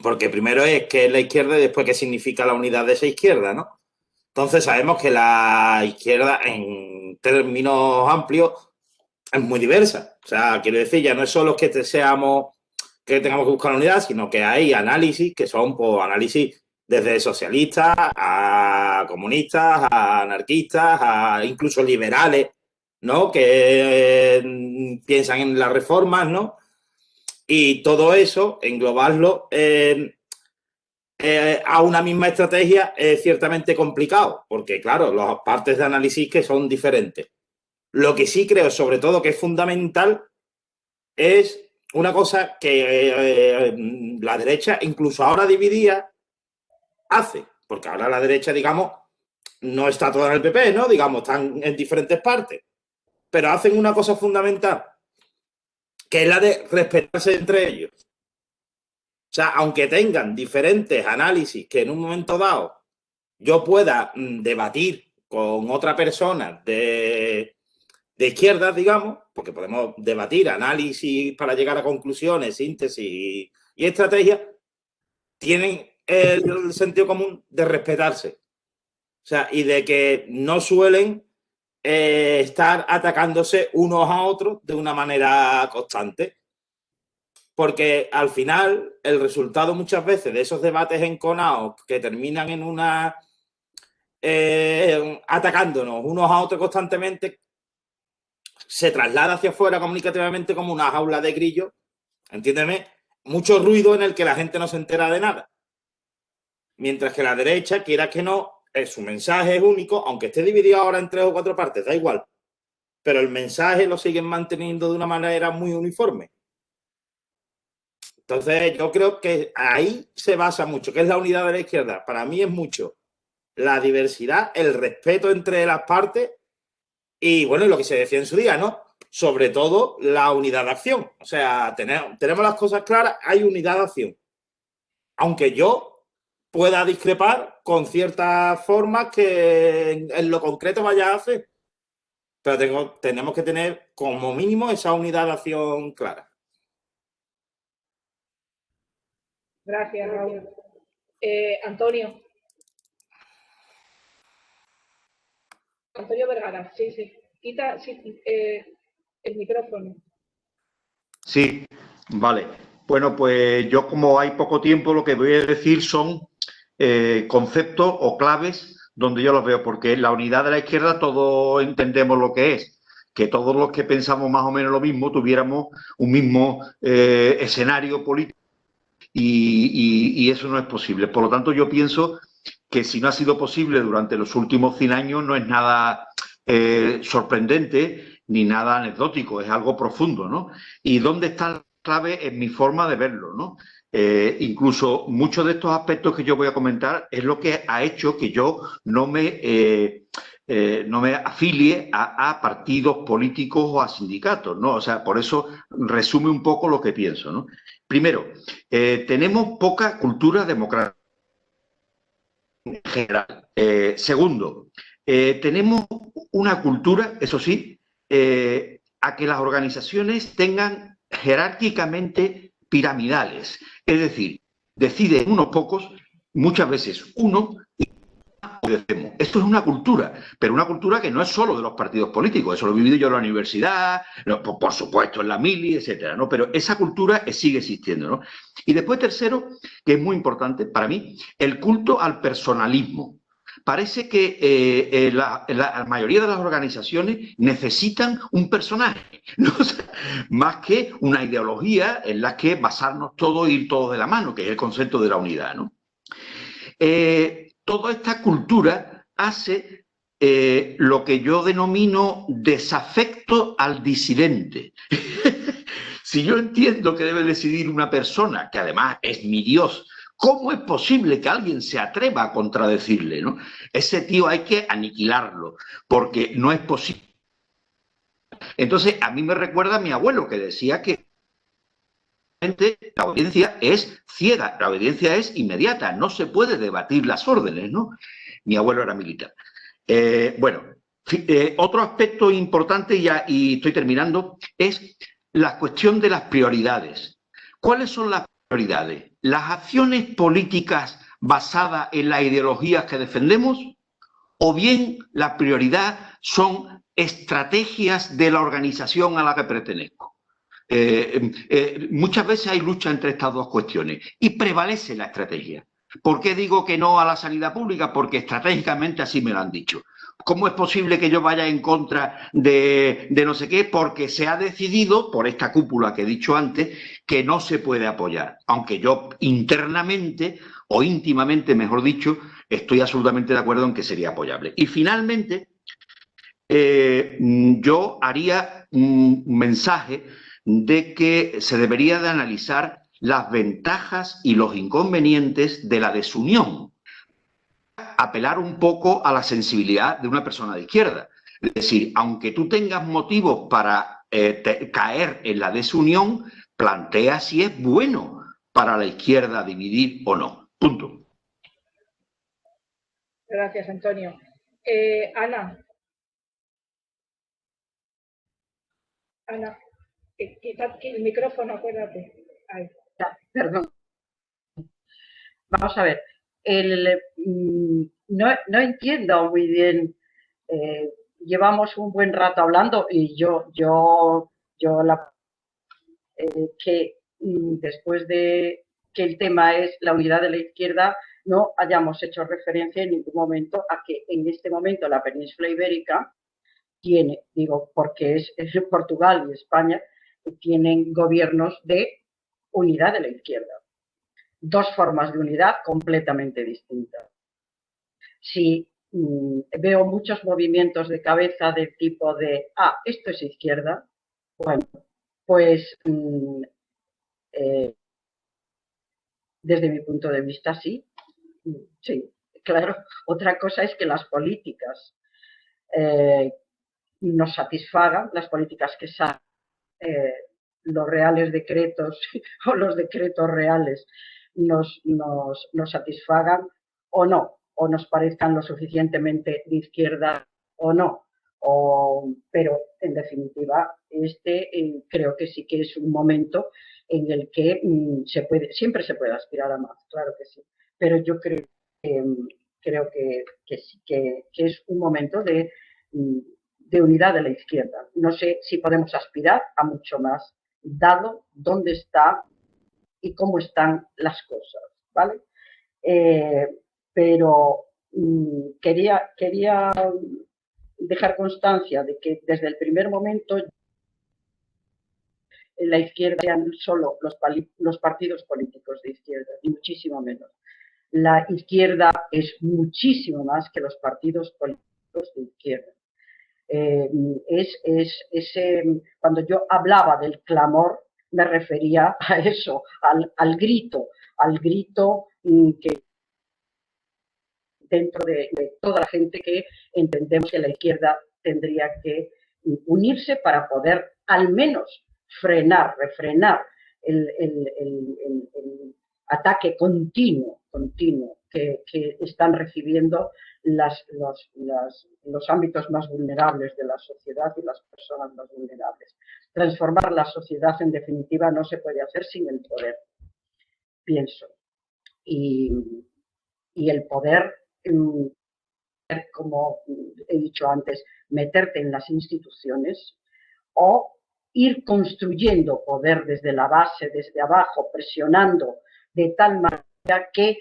Porque primero es qué es la izquierda y después qué significa la unidad de esa izquierda, ¿no? Entonces sabemos que la izquierda, en términos amplios, es muy diversa. O sea, quiero decir, ya no es solo que que tengamos que buscar la unidad, sino que hay análisis que son pues, análisis desde socialistas a comunistas, a anarquistas, a incluso liberales, ¿no? Que piensan en las reformas, ¿no? Y todo eso, englobarlo a una misma estrategia es ciertamente complicado, porque claro, las partes de análisis que son diferentes. Lo que sí creo, sobre todo, que es fundamental, es una cosa que la derecha, incluso ahora dividida, hace, porque ahora la derecha, digamos, no está toda en el PP, ¿no? Digamos, están en diferentes partes, pero hacen una cosa fundamental, que es la de respetarse entre ellos. O sea, aunque tengan diferentes análisis que en un momento dado yo pueda debatir con otra persona de izquierdas, digamos, porque podemos debatir análisis para llegar a conclusiones, síntesis y estrategias, tienen el sentido común de respetarse. O sea, y de que no suelen estar atacándose unos a otros de una manera constante. Porque al final el resultado muchas veces de esos debates enconados que terminan en una atacándonos unos a otros constantemente se traslada hacia afuera comunicativamente como una jaula de grillos, entiéndeme, mucho ruido en el que la gente no se entera de nada. Mientras que la derecha, quiera que no, su mensaje es único, aunque esté dividido ahora en 3 o 4 partes, da igual. Pero el mensaje lo siguen manteniendo de una manera muy uniforme. Entonces, yo creo que ahí se basa mucho, que es la unidad de la izquierda. Para mí es mucho la diversidad, el respeto entre las partes y, bueno, lo que se decía en su día, ¿no? Sobre todo la unidad de acción. O sea, tenemos las cosas claras, hay unidad de acción. Aunque yo pueda discrepar con ciertas formas que en lo concreto vaya a hacer. Pero tenemos que tener como mínimo esa unidad de acción clara. Gracias, Raúl. Antonio. Antonio Vergara, sí, sí. Quita el micrófono. Sí, vale. Bueno, pues yo como hay poco tiempo, lo que voy a decir son conceptos o claves donde yo los veo, porque la unidad de la izquierda todos entendemos lo que es, que todos los que pensamos más o menos lo mismo tuviéramos un mismo escenario político y eso no es posible. Por lo tanto, yo pienso que si no ha sido posible durante los últimos 100 años no es nada sorprendente ni nada anecdótico, es algo profundo, ¿no? ¿Y dónde está la clave en mi forma de verlo, ¿no? Incluso muchos de estos aspectos que yo voy a comentar es lo que ha hecho que yo no me afilie a partidos políticos o a sindicatos, ¿no? O sea, por eso resume un poco lo que pienso, ¿no? Primero, tenemos poca cultura democrática en general. Segundo, tenemos una cultura, eso sí, a que las organizaciones tengan jerárquicamente piramidales. Es decir, deciden unos pocos, muchas veces uno, y obedecemos. Esto es una cultura, pero una cultura que no es solo de los partidos políticos. Eso lo he vivido yo en la universidad, por supuesto en la mili, etcétera, ¿no? Pero esa cultura sigue existiendo, ¿no? Y después, tercero, que es muy importante para mí, el culto al personalismo. Parece que la mayoría de las organizaciones necesitan un personaje, ¿no? O sea, más que una ideología en la que basarnos todos e ir todos de la mano, que es el concepto de la unidad, ¿no? Toda esta cultura hace lo que yo denomino desafecto al disidente. Si yo entiendo que debe decidir una persona, que además es mi Dios, ¿cómo es posible que alguien se atreva a contradecirle, ¿no? Ese tío hay que aniquilarlo, porque no es posible. Entonces, a mí me recuerda a mi abuelo, que decía que la obediencia es ciega, la obediencia es inmediata, no se puede debatir las órdenes, ¿no? Mi abuelo era militar. Bueno, otro aspecto importante, y estoy terminando, es la cuestión de las prioridades. ¿Cuáles son las prioridades? ¿Las acciones políticas basadas en las ideologías que defendemos o bien la prioridad son estrategias de la organización a la que pertenezco. Muchas veces hay lucha entre estas dos cuestiones y prevalece la estrategia. ¿Por qué digo que no a la sanidad pública? Porque estratégicamente así me lo han dicho. ¿Cómo es posible que yo vaya en contra de no sé qué? Porque se ha decidido, por esta cúpula que he dicho antes, que no se puede apoyar. Aunque yo internamente, o íntimamente, mejor dicho, estoy absolutamente de acuerdo en que sería apoyable. Y finalmente, yo haría un mensaje de que se debería de analizar las ventajas y los inconvenientes de la desunión. Apelar un poco a la sensibilidad de una persona de izquierda. Es decir, aunque tú tengas motivos para caer en la desunión, plantea si es bueno para la izquierda dividir o no. Punto. Gracias, Antonio. Ana. Ana, quita el micrófono, acuérdate. Ahí. Perdón. Vamos a ver. No entiendo muy bien. Llevamos un buen rato hablando y que después de que el tema es la unidad de la izquierda, no hayamos hecho referencia en ningún momento a que en este momento la península ibérica tiene, digo, porque es Portugal y España, tienen gobiernos de unidad de la izquierda. Dos formas de unidad completamente distintas. Si veo muchos movimientos de cabeza del tipo de, esto es izquierda, bueno, pues desde mi punto de vista sí, claro. Otra cosa es que las políticas nos satisfagan, las políticas que salen, los reales decretos o los decretos reales nos satisfagan o no, o nos parezcan lo suficientemente de izquierda o no. Pero en definitiva, creo que sí que es un momento en el que siempre se puede aspirar a más, claro que sí. Pero yo creo que sí, que es un momento de unidad de la izquierda. No sé si podemos aspirar a mucho más, dado dónde está y cómo están las cosas, ¿vale? Pero quería dejar constancia de que desde el primer momento en la izquierda eran solo los partidos políticos de izquierda, y muchísimo menos. La izquierda es muchísimo más que los partidos políticos de izquierda. Cuando yo hablaba del clamor, me refería a eso, al grito que dentro de toda la gente que entendemos que la izquierda tendría que unirse para poder al menos refrenar el ataque continuo que están recibiendo los ámbitos más vulnerables de la sociedad y las personas más vulnerables. Transformar la sociedad, en definitiva, no se puede hacer sin el poder, pienso. Y el poder, como he dicho antes, meterte en las instituciones o ir construyendo poder desde la base, desde abajo, presionando de tal manera que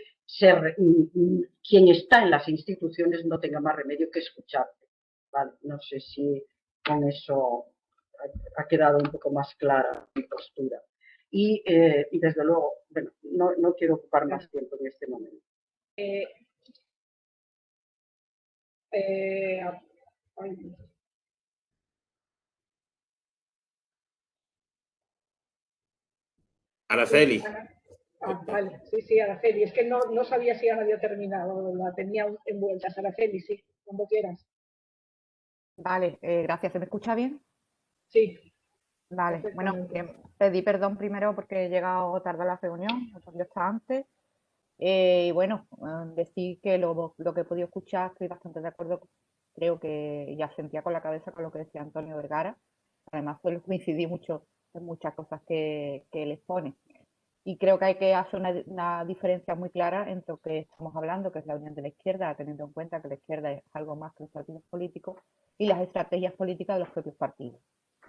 quien está en las instituciones no tenga más remedio que escucharte. ¿Vale? No sé si con eso ha quedado un poco más clara mi postura. Y desde luego, bueno, no quiero ocupar más tiempo en este momento. Araceli. Vale, sí, Araceli. Es que no sabía si ya había terminado, la tenía en vueltas. Araceli, sí, cuando quieras. Vale, gracias. ¿Se me escucha bien? Sí. Vale, bueno, pedí perdón primero porque he llegado tarde a la reunión, yo estaba antes. Y bueno, decir que lo que he podido escuchar estoy bastante de acuerdo, creo que ya sentía con la cabeza con lo que decía Antonio Vergara. Además, coincidí mucho en muchas cosas que él expone. Y creo que hay que hacer una diferencia muy clara entre lo que estamos hablando, que es la unión de la izquierda, teniendo en cuenta que la izquierda es algo más que los partidos políticos, y las estrategias políticas de los propios partidos,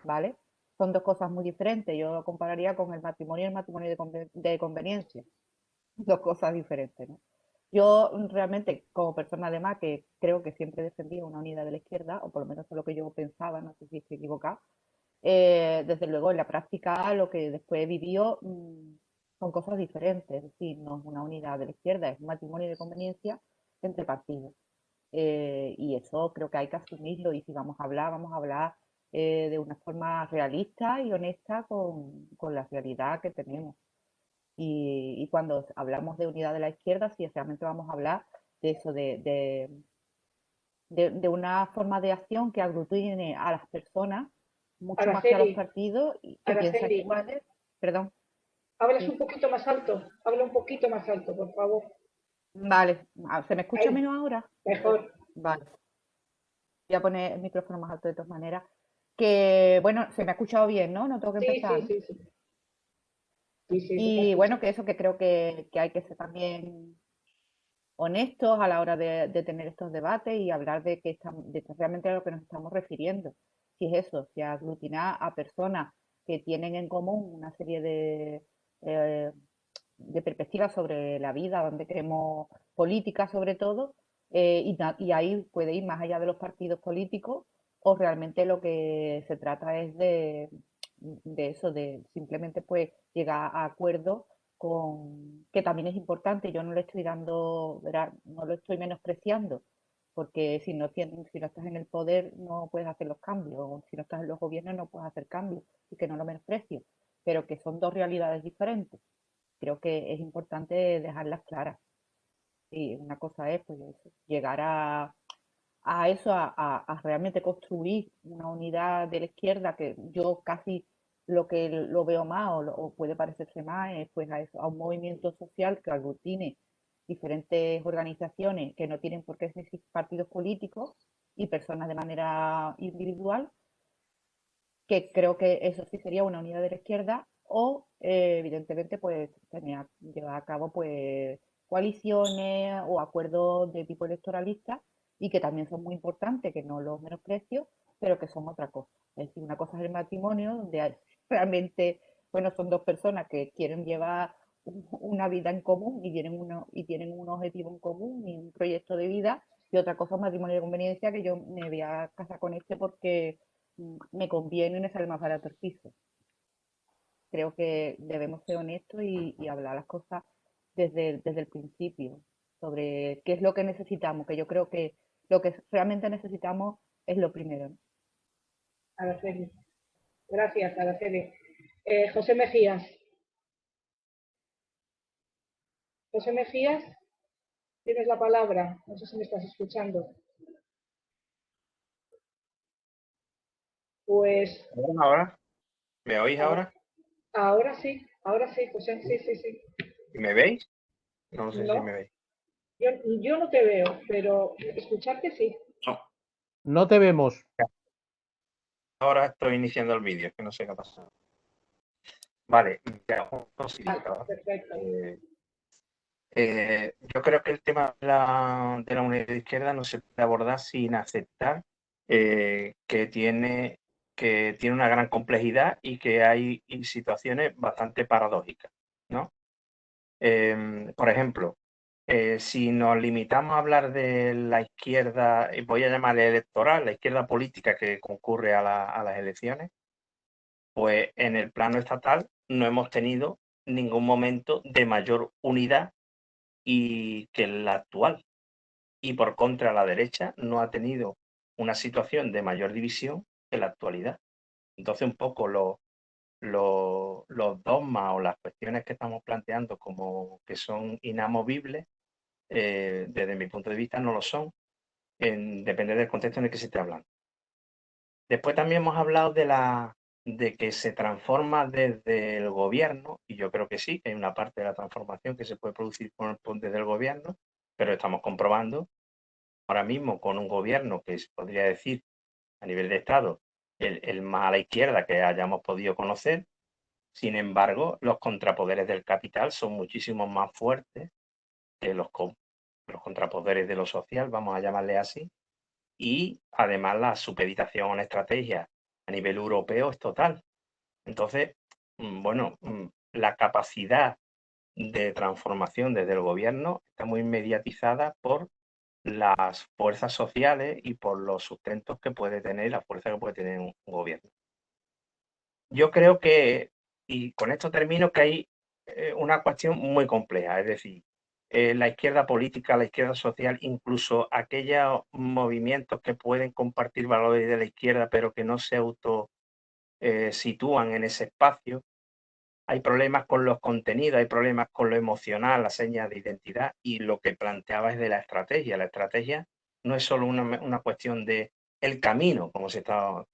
¿vale? Son dos cosas muy diferentes. Yo lo compararía con el matrimonio y el matrimonio de conveniencia. Dos cosas diferentes, ¿no? Yo realmente, como persona además, que creo que siempre he defendido una unidad de la izquierda, o por lo menos es lo que yo pensaba, no sé si estoy equivocada, desde luego en la práctica lo que después vivió son cosas diferentes, es decir, no es una unidad de la izquierda, es un matrimonio de conveniencia entre partidos. Y eso creo que hay que asumirlo y si vamos a hablar de una forma realista y honesta con la realidad que tenemos. Y cuando hablamos de unidad de la izquierda, sí, realmente vamos a hablar de eso, de una forma de acción que aglutine a las personas mucho más que a los Araceli, partidos y que piensan Araceli, iguales. Perdón. hablas Sí. un poquito más alto, habla un poquito más alto, por favor. Vale. ¿Se me escucha Ahí, menos ahora? mejor. Vale. Voy a poner el micrófono más alto de todas maneras. Que, bueno, se me ha escuchado bien, ¿no? No tengo que Sí, empezar, sí, ¿no? sí, sí. Sí, sí, se te Y escucha. bueno, que eso que creo que hay que ser también honestos a la hora de tener estos debates y hablar de que realmente a lo que nos estamos refiriendo. Si es eso, si aglutinar a personas que tienen en común una serie eh, de perspectivas sobre la vida, donde queremos política sobre todo, y ahí puede ir más allá de los partidos políticos, o realmente lo que se trata es de eso, de simplemente pues llegar a acuerdos que también es importante, yo no le estoy dando, no lo estoy menospreciando, porque si no estás en el poder no puedes hacer los cambios, o si no estás en los gobiernos no puedes hacer cambios, y que no lo menosprecio, pero que son dos realidades diferentes. Creo que es importante dejarlas claras. Y una cosa es pues, llegar a eso, a realmente construir una unidad de la izquierda, que yo casi lo que lo veo más o puede parecerse más es pues a eso, a un movimiento social que aglutine diferentes organizaciones que no tienen por qué ser partidos políticos y personas de manera individual, que creo que eso sí sería una unidad de la izquierda, o evidentemente pues llevar a cabo pues coaliciones o acuerdos de tipo electoralista y que también son muy importantes, que no los menosprecio, pero que son otra cosa. Es decir, una cosa es el matrimonio, donde realmente, bueno, son dos personas que quieren llevar una vida en común y tienen un objetivo en común y un proyecto de vida, y otra cosa es matrimonio de conveniencia, que yo me voy a casar con este porque me conviene y me sale más barato el piso. Creo que debemos ser honestos y hablar las cosas desde el principio sobre qué es lo que necesitamos, que yo creo que lo que realmente necesitamos es lo primero, ¿no? Araceli. Gracias, Araceli. José Mejías. José Mejías, tienes la palabra. No sé si me estás escuchando. Pues Ahora, ¿me oís ahora? ahora sí, José, sí, sí, sí. ¿Me veis? No sé si me No, veis. yo no te veo, pero escucharte sí. No. No te vemos. Ahora estoy iniciando el vídeo, que no sé qué ha pasado. Vale, ya, Vale, perfecto. yo creo que el tema de la unidad de izquierda no se puede abordar sin aceptar que tiene una gran complejidad y que hay situaciones bastante paradójicas, ¿no? Por ejemplo, si nos limitamos a hablar de la izquierda, voy a llamarle electoral, la izquierda política que concurre a las elecciones, pues en el plano estatal no hemos tenido ningún momento de mayor unidad y que la actual. Y por contra, la derecha no ha tenido una situación de mayor división que la actualidad. Entonces, un poco los dogmas o las cuestiones que estamos planteando como que son inamovibles, desde mi punto de vista no lo son, depende del contexto en el que se esté hablando. Después también hemos hablado de que se transforma desde el gobierno, y yo creo que sí, que hay una parte de la transformación que se puede producir desde el gobierno, pero estamos comprobando ahora mismo con un gobierno que se podría decir a nivel de Estado el más a la izquierda que hayamos podido conocer, Sin embargo, los contrapoderes del capital son muchísimo más fuertes que los contrapoderes de lo social, vamos a llamarle así, y además la supeditación a una estrategia a nivel europeo es total. Entonces, bueno, la capacidad de transformación desde el gobierno está muy mediatizada por las fuerzas sociales y por los sustentos que puede tener, la fuerza que puede tener un gobierno. Yo creo que, y con esto termino, que hay una cuestión muy compleja, es decir, la izquierda política, la izquierda social, incluso aquellos movimientos que pueden compartir valores de la izquierda, pero que no se auto sitúan en ese espacio. Hay problemas con los contenidos, hay problemas con lo emocional, las señas de identidad, y lo que planteaba es de la estrategia. La estrategia no es solo una cuestión de el camino, como se estaba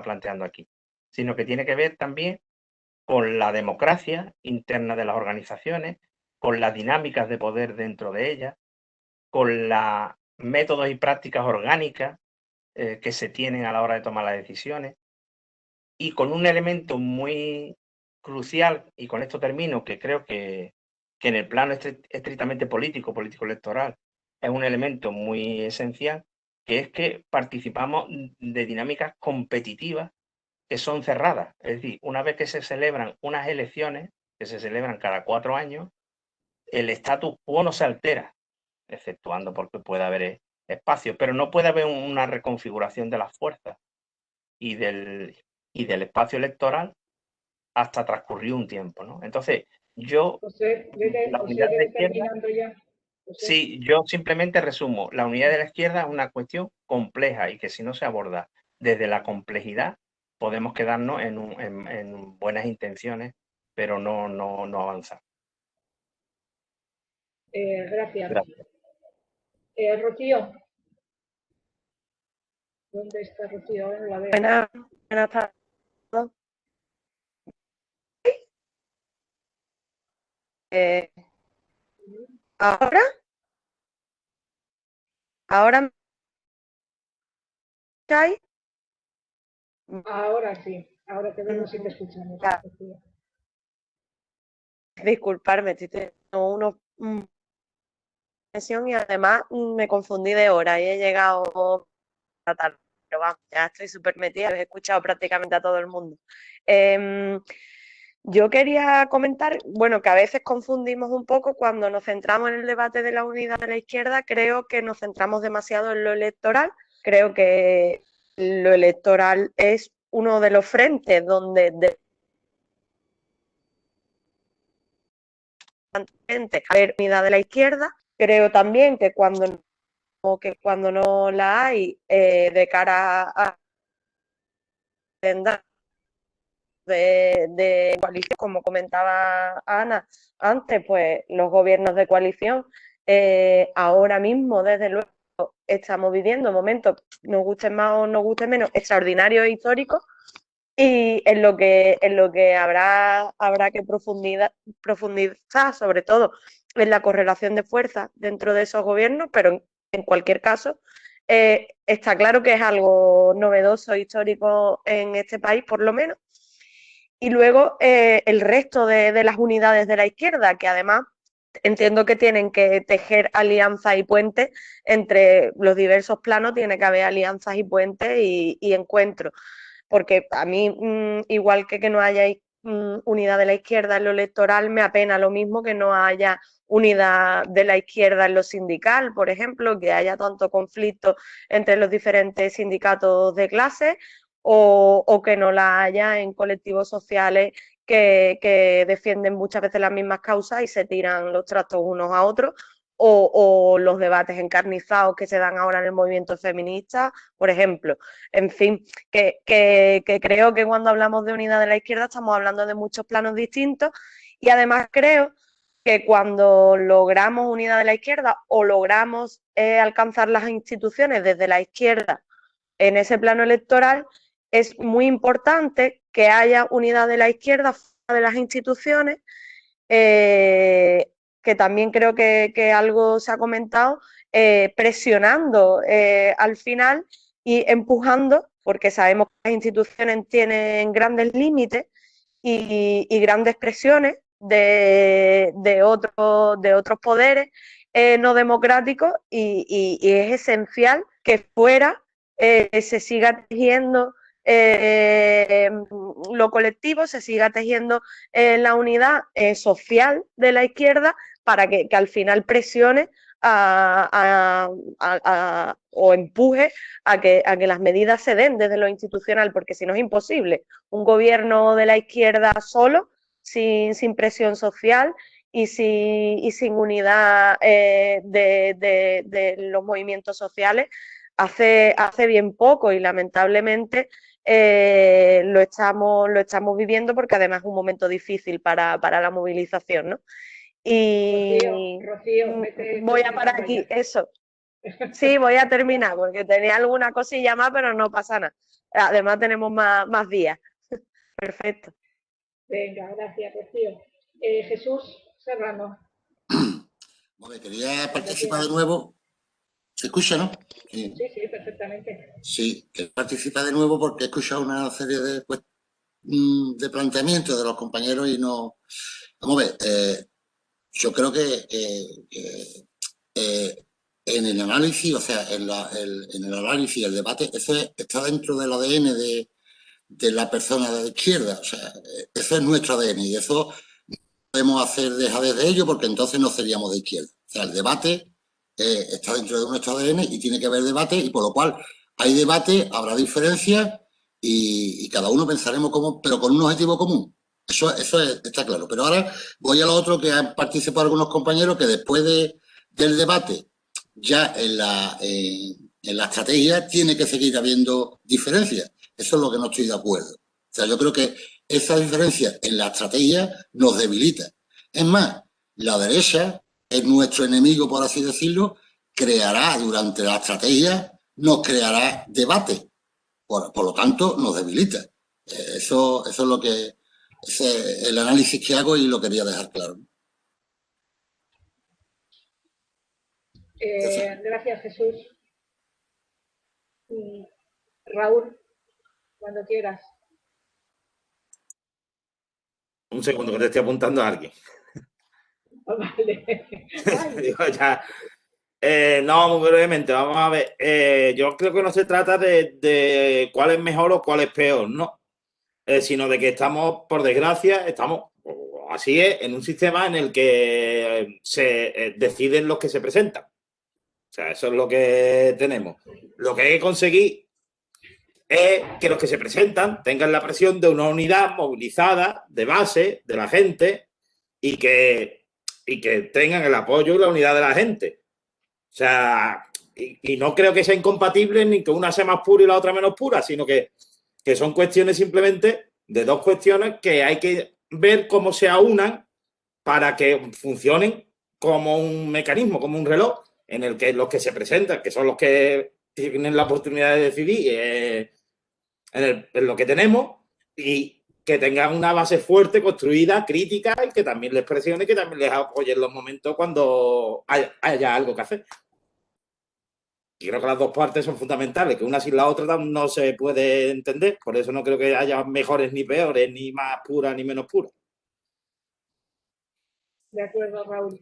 planteando aquí, sino que tiene que ver también con la democracia interna de las organizaciones, con las dinámicas de poder dentro de ellas, con los métodos y prácticas orgánicas que se tienen a la hora de tomar las decisiones, y con un elemento muy crucial, y con esto termino, que creo que en el plano estrictamente político-electoral, es un elemento muy esencial, que es que participamos de dinámicas competitivas que son cerradas. Es decir, una vez que se celebran unas elecciones, que se celebran cada 4 años, el status quo no se altera, exceptuando porque puede haber espacio, pero no puede haber una reconfiguración de las fuerzas y del espacio electoral hasta transcurrir un tiempo, ¿no? Entonces, yo, la unidad de la izquierda, sí, yo simplemente resumo, la unidad de la izquierda es una cuestión compleja y que si no se aborda desde la complejidad, podemos quedarnos en buenas intenciones, pero no avanzar. Gracias. Gracias. Rocío. ¿Dónde está Rocío? Ahora no la veo. Buenas tardes. ¿Ahora? ¿Ahora me escucháis? Ahora sí, ahora te vemos y te escuchamos. Rocío. Disculparme, estoy teniendo una sesión y además me confundí de hora y he llegado a tarde. Pero vamos, ya estoy súper metida, he escuchado prácticamente a todo el mundo. Yo quería comentar, bueno, que a veces confundimos un poco cuando nos centramos en el debate de la unidad de la izquierda, creo que nos centramos demasiado en lo electoral, creo que lo electoral es uno de los frentes donde haber unidad de la izquierda. Creo también que cuando no la hay de cara a de coalición, como comentaba Ana antes, pues los gobiernos de coalición ahora mismo, desde luego, estamos viviendo momentos, nos gusten más o nos gusten menos, extraordinarios e históricos, y en lo que habrá que profundizar, sobre todo en la correlación de fuerzas dentro de esos gobiernos, pero en cualquier caso, está claro que es algo novedoso, histórico en este país, por lo menos. Y luego el resto de las unidades de la izquierda, que además entiendo que tienen que tejer alianzas y puentes entre los diversos planos, tiene que haber alianzas y puentes y encuentros. Porque a mí, igual que no haya unidad de la izquierda en lo electoral, me apena lo mismo que no haya unidad de la izquierda en lo sindical, por ejemplo, que haya tanto conflicto entre los diferentes sindicatos de clase o que no la haya en colectivos sociales que defienden muchas veces las mismas causas y se tiran los trastos unos a otros, o los debates encarnizados que se dan ahora en el movimiento feminista, por ejemplo. En fin, que creo que cuando hablamos de unidad de la izquierda estamos hablando de muchos planos distintos, y además creo que cuando logramos unidad de la izquierda o logramos alcanzar las instituciones desde la izquierda en ese plano electoral, es muy importante que haya unidad de la izquierda fuera de las instituciones, que también creo que algo se ha comentado, presionando al final y empujando, porque sabemos que las instituciones tienen grandes límites y grandes presiones de otros poderes no democráticos y es esencial que fuera se siga tejiendo lo colectivo, se siga tejiendo la unidad social de la izquierda para que al final presione o empuje a que las medidas se den desde lo institucional, porque si no es imposible. Un gobierno de la izquierda solo, sin presión social y sin unidad de los movimientos sociales, hace bien poco y lamentablemente lo estamos viviendo porque además es un momento difícil para la movilización, ¿no? Y Rocío, voy a parar aquí, eso. Sí, voy a terminar porque tenía alguna cosilla más, pero no pasa nada. Además tenemos más días. Perfecto. Venga, gracias, Rocío. Jesús Serrano. Bueno, quería participar de nuevo. ¿Se escucha, no? Sí, sí, perfectamente. Sí, que participa de nuevo porque he escuchado una serie de planteamientos de los compañeros y no... Vamos a ver, yo creo que en el análisis, o sea, en el análisis y el debate, eso está dentro del ADN de la persona de la izquierda, o sea, eso es nuestro ADN y eso no podemos hacer dejadez de ello porque entonces no seríamos de izquierda. O sea, el debate está dentro de nuestro ADN y tiene que haber debate y por lo cual hay debate, habrá diferencias y cada uno pensaremos pero con un objetivo común. Eso está claro. Pero ahora voy a lo otro que han participado algunos compañeros que después del debate ya en la estrategia tiene que seguir habiendo diferencias. Eso es lo que no estoy de acuerdo. O sea, yo creo que esa diferencia en la estrategia nos debilita. Es más, la derecha es nuestro enemigo, por así decirlo, creará durante la estrategia, nos creará debate. Por lo tanto, nos debilita. Eso es lo que es el análisis que hago y lo quería dejar claro. Gracias, Jesús. Raúl, cuando quieras. Un segundo, que te estoy apuntando a alguien. Vale. Digo, ya. No, muy brevemente, vamos a ver. Yo creo que no se trata de cuál es mejor o cuál es peor, no. Sino de que estamos, por desgracia, así es, en un sistema en el que se deciden los que se presentan. O sea, eso es lo que tenemos. Lo que hay que conseguir es que los que se presentan tengan la presión de una unidad movilizada de base de la gente y que tengan el apoyo y la unidad de la gente. O sea, y no creo que sea incompatible ni que una sea más pura y la otra menos pura, sino que son cuestiones simplemente de dos cuestiones que hay que ver cómo se aunan para que funcionen como un mecanismo, como un reloj, en el que los que se presentan, que son los que tienen la oportunidad de decidir en lo que tenemos, y que tengan una base fuerte, construida, crítica, y que también les presione y que también les apoye en los momentos cuando haya algo que hacer. Y creo que las dos partes son fundamentales, que una sin la otra no se puede entender. Por eso no creo que haya mejores ni peores, ni más puras ni menos puras. De acuerdo, Raúl.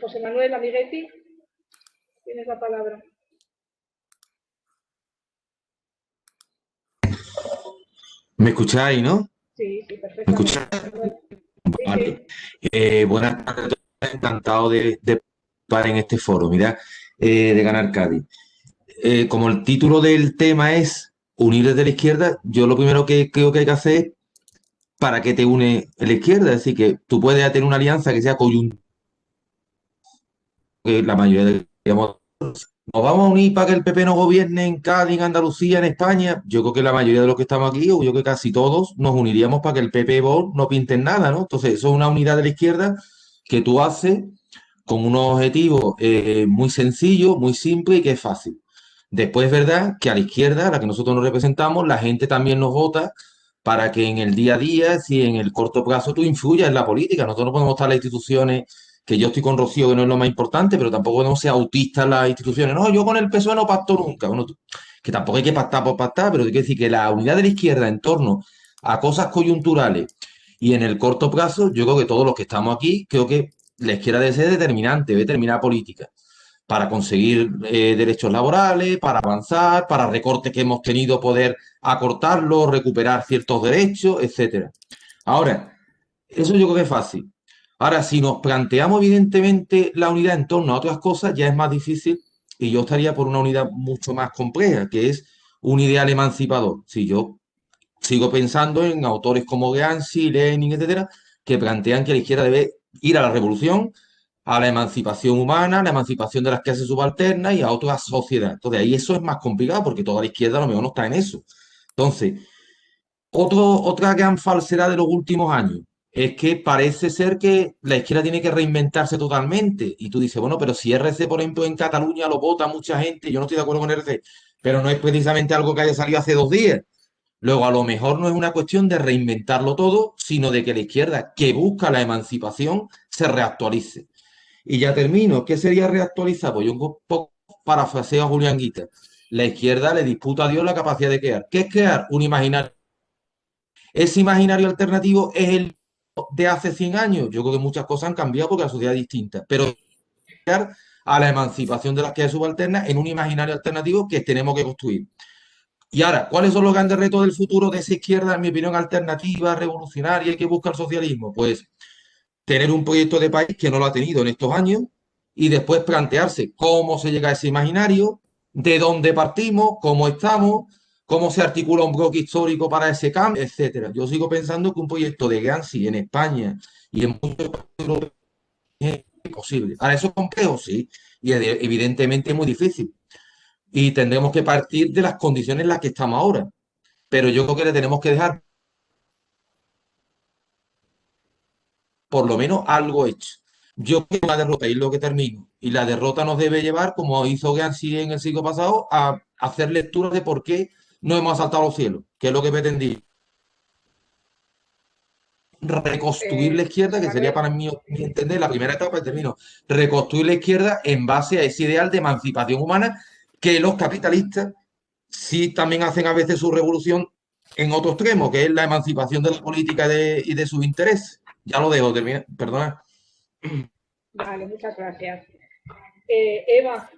José Manuel Amiguetti, tienes la palabra. ¿Me escucháis, no? Sí, perfecto. ¿Me escucháis? Vale. Buenas tardes, encantado de participar en este foro, mira, de Ganar Cádiz. Como el título del tema es unir desde la izquierda, yo lo primero que creo que hay que hacer para que te une la izquierda, es decir, que tú puedes tener una alianza que sea coyuntural, que la mayoría de, digamos, ¿nos vamos a unir para que el PP no gobierne en Cádiz, en Andalucía, en España? Yo creo que la mayoría de los que estamos aquí, o yo creo que casi todos, nos uniríamos para que el PP y Vox no pinten nada, ¿no? Entonces, eso es una unidad de la izquierda que tú haces con unos objetivos muy sencillos, muy simples y que es fácil. Después es verdad que a la izquierda, a la que nosotros nos representamos, la gente también nos vota para que en el día a día, si en el corto plazo tú influyas en la política. Nosotros no podemos estar en las instituciones, que yo estoy con Rocío, que no es lo más importante, pero tampoco podemos ser autistas en las instituciones. No, yo con el PSOE no pacto nunca. Bueno, que tampoco hay que pactar por pactar, pero hay que decir que la unidad de la izquierda en torno a cosas coyunturales y en el corto plazo, yo creo que todos los que estamos aquí, creo que la izquierda debe ser determinante, debe determinar política para conseguir derechos laborales, para avanzar, para recortes que hemos tenido, poder acortarlos, recuperar ciertos derechos, etcétera. Ahora, eso yo creo que es fácil. Ahora, si nos planteamos evidentemente la unidad en torno a otras cosas, ya es más difícil y yo estaría por una unidad mucho más compleja, que es un ideal emancipador. Si yo sigo pensando en autores como Gramsci, Lenin, etcétera, que plantean que la izquierda debe ir a la revolución, a la emancipación humana, a la emancipación de las clases subalternas y a otra sociedad. Entonces, ahí eso es más complicado porque toda la izquierda a lo mejor no está en eso. Entonces, otra gran falsedad de los últimos años es que parece ser que la izquierda tiene que reinventarse totalmente. Y tú dices, bueno, pero si RC, por ejemplo, en Cataluña lo vota mucha gente, yo no estoy de acuerdo con RC, pero no es precisamente algo que haya salido hace 2 días. Luego, a lo mejor no es una cuestión de reinventarlo todo, sino de que la izquierda que busca la emancipación se reactualice. Y ya termino. ¿Qué sería reactualizar? Pues yo un poco parafraseo a Julián Guita. La izquierda le disputa a Dios la capacidad de crear. ¿Qué es crear? Un imaginario. ¿Ese imaginario alternativo es el de hace 100 años? Yo creo que muchas cosas han cambiado porque la sociedad es distinta. Pero crear a la emancipación de las clases subalternas en un imaginario alternativo que tenemos que construir. Y ahora, ¿cuáles son los grandes retos del futuro de esa izquierda, en mi opinión, alternativa, revolucionaria y que busca el socialismo? Pues tener un proyecto de país que no lo ha tenido en estos años y después plantearse cómo se llega a ese imaginario, de dónde partimos, cómo estamos, cómo se articula un bloque histórico para ese cambio, etcétera. Yo sigo pensando que un proyecto de Gramsci en España y en muchos países europeos es imposible. Ahora, ¿eso es complejo? Sí, y evidentemente es muy difícil. Y tendremos que partir de las condiciones en las que estamos ahora. Pero yo creo que le tenemos que dejar por lo menos algo hecho. Yo creo que la derrota, y es lo que termino, y la derrota nos debe llevar, como hizo Gramsci en el siglo pasado, a hacer lecturas de por qué no hemos asaltado los cielos, que es lo que pretendí. Reconstruir la izquierda, que sería para mí, mi entender, la primera etapa, y termino. Reconstruir la izquierda en base a ese ideal de emancipación humana que los capitalistas sí también hacen a veces su revolución en otro extremo, que es la emancipación de la política y de sus intereses. Ya lo dejo, perdona. Vale, muchas gracias. Eva,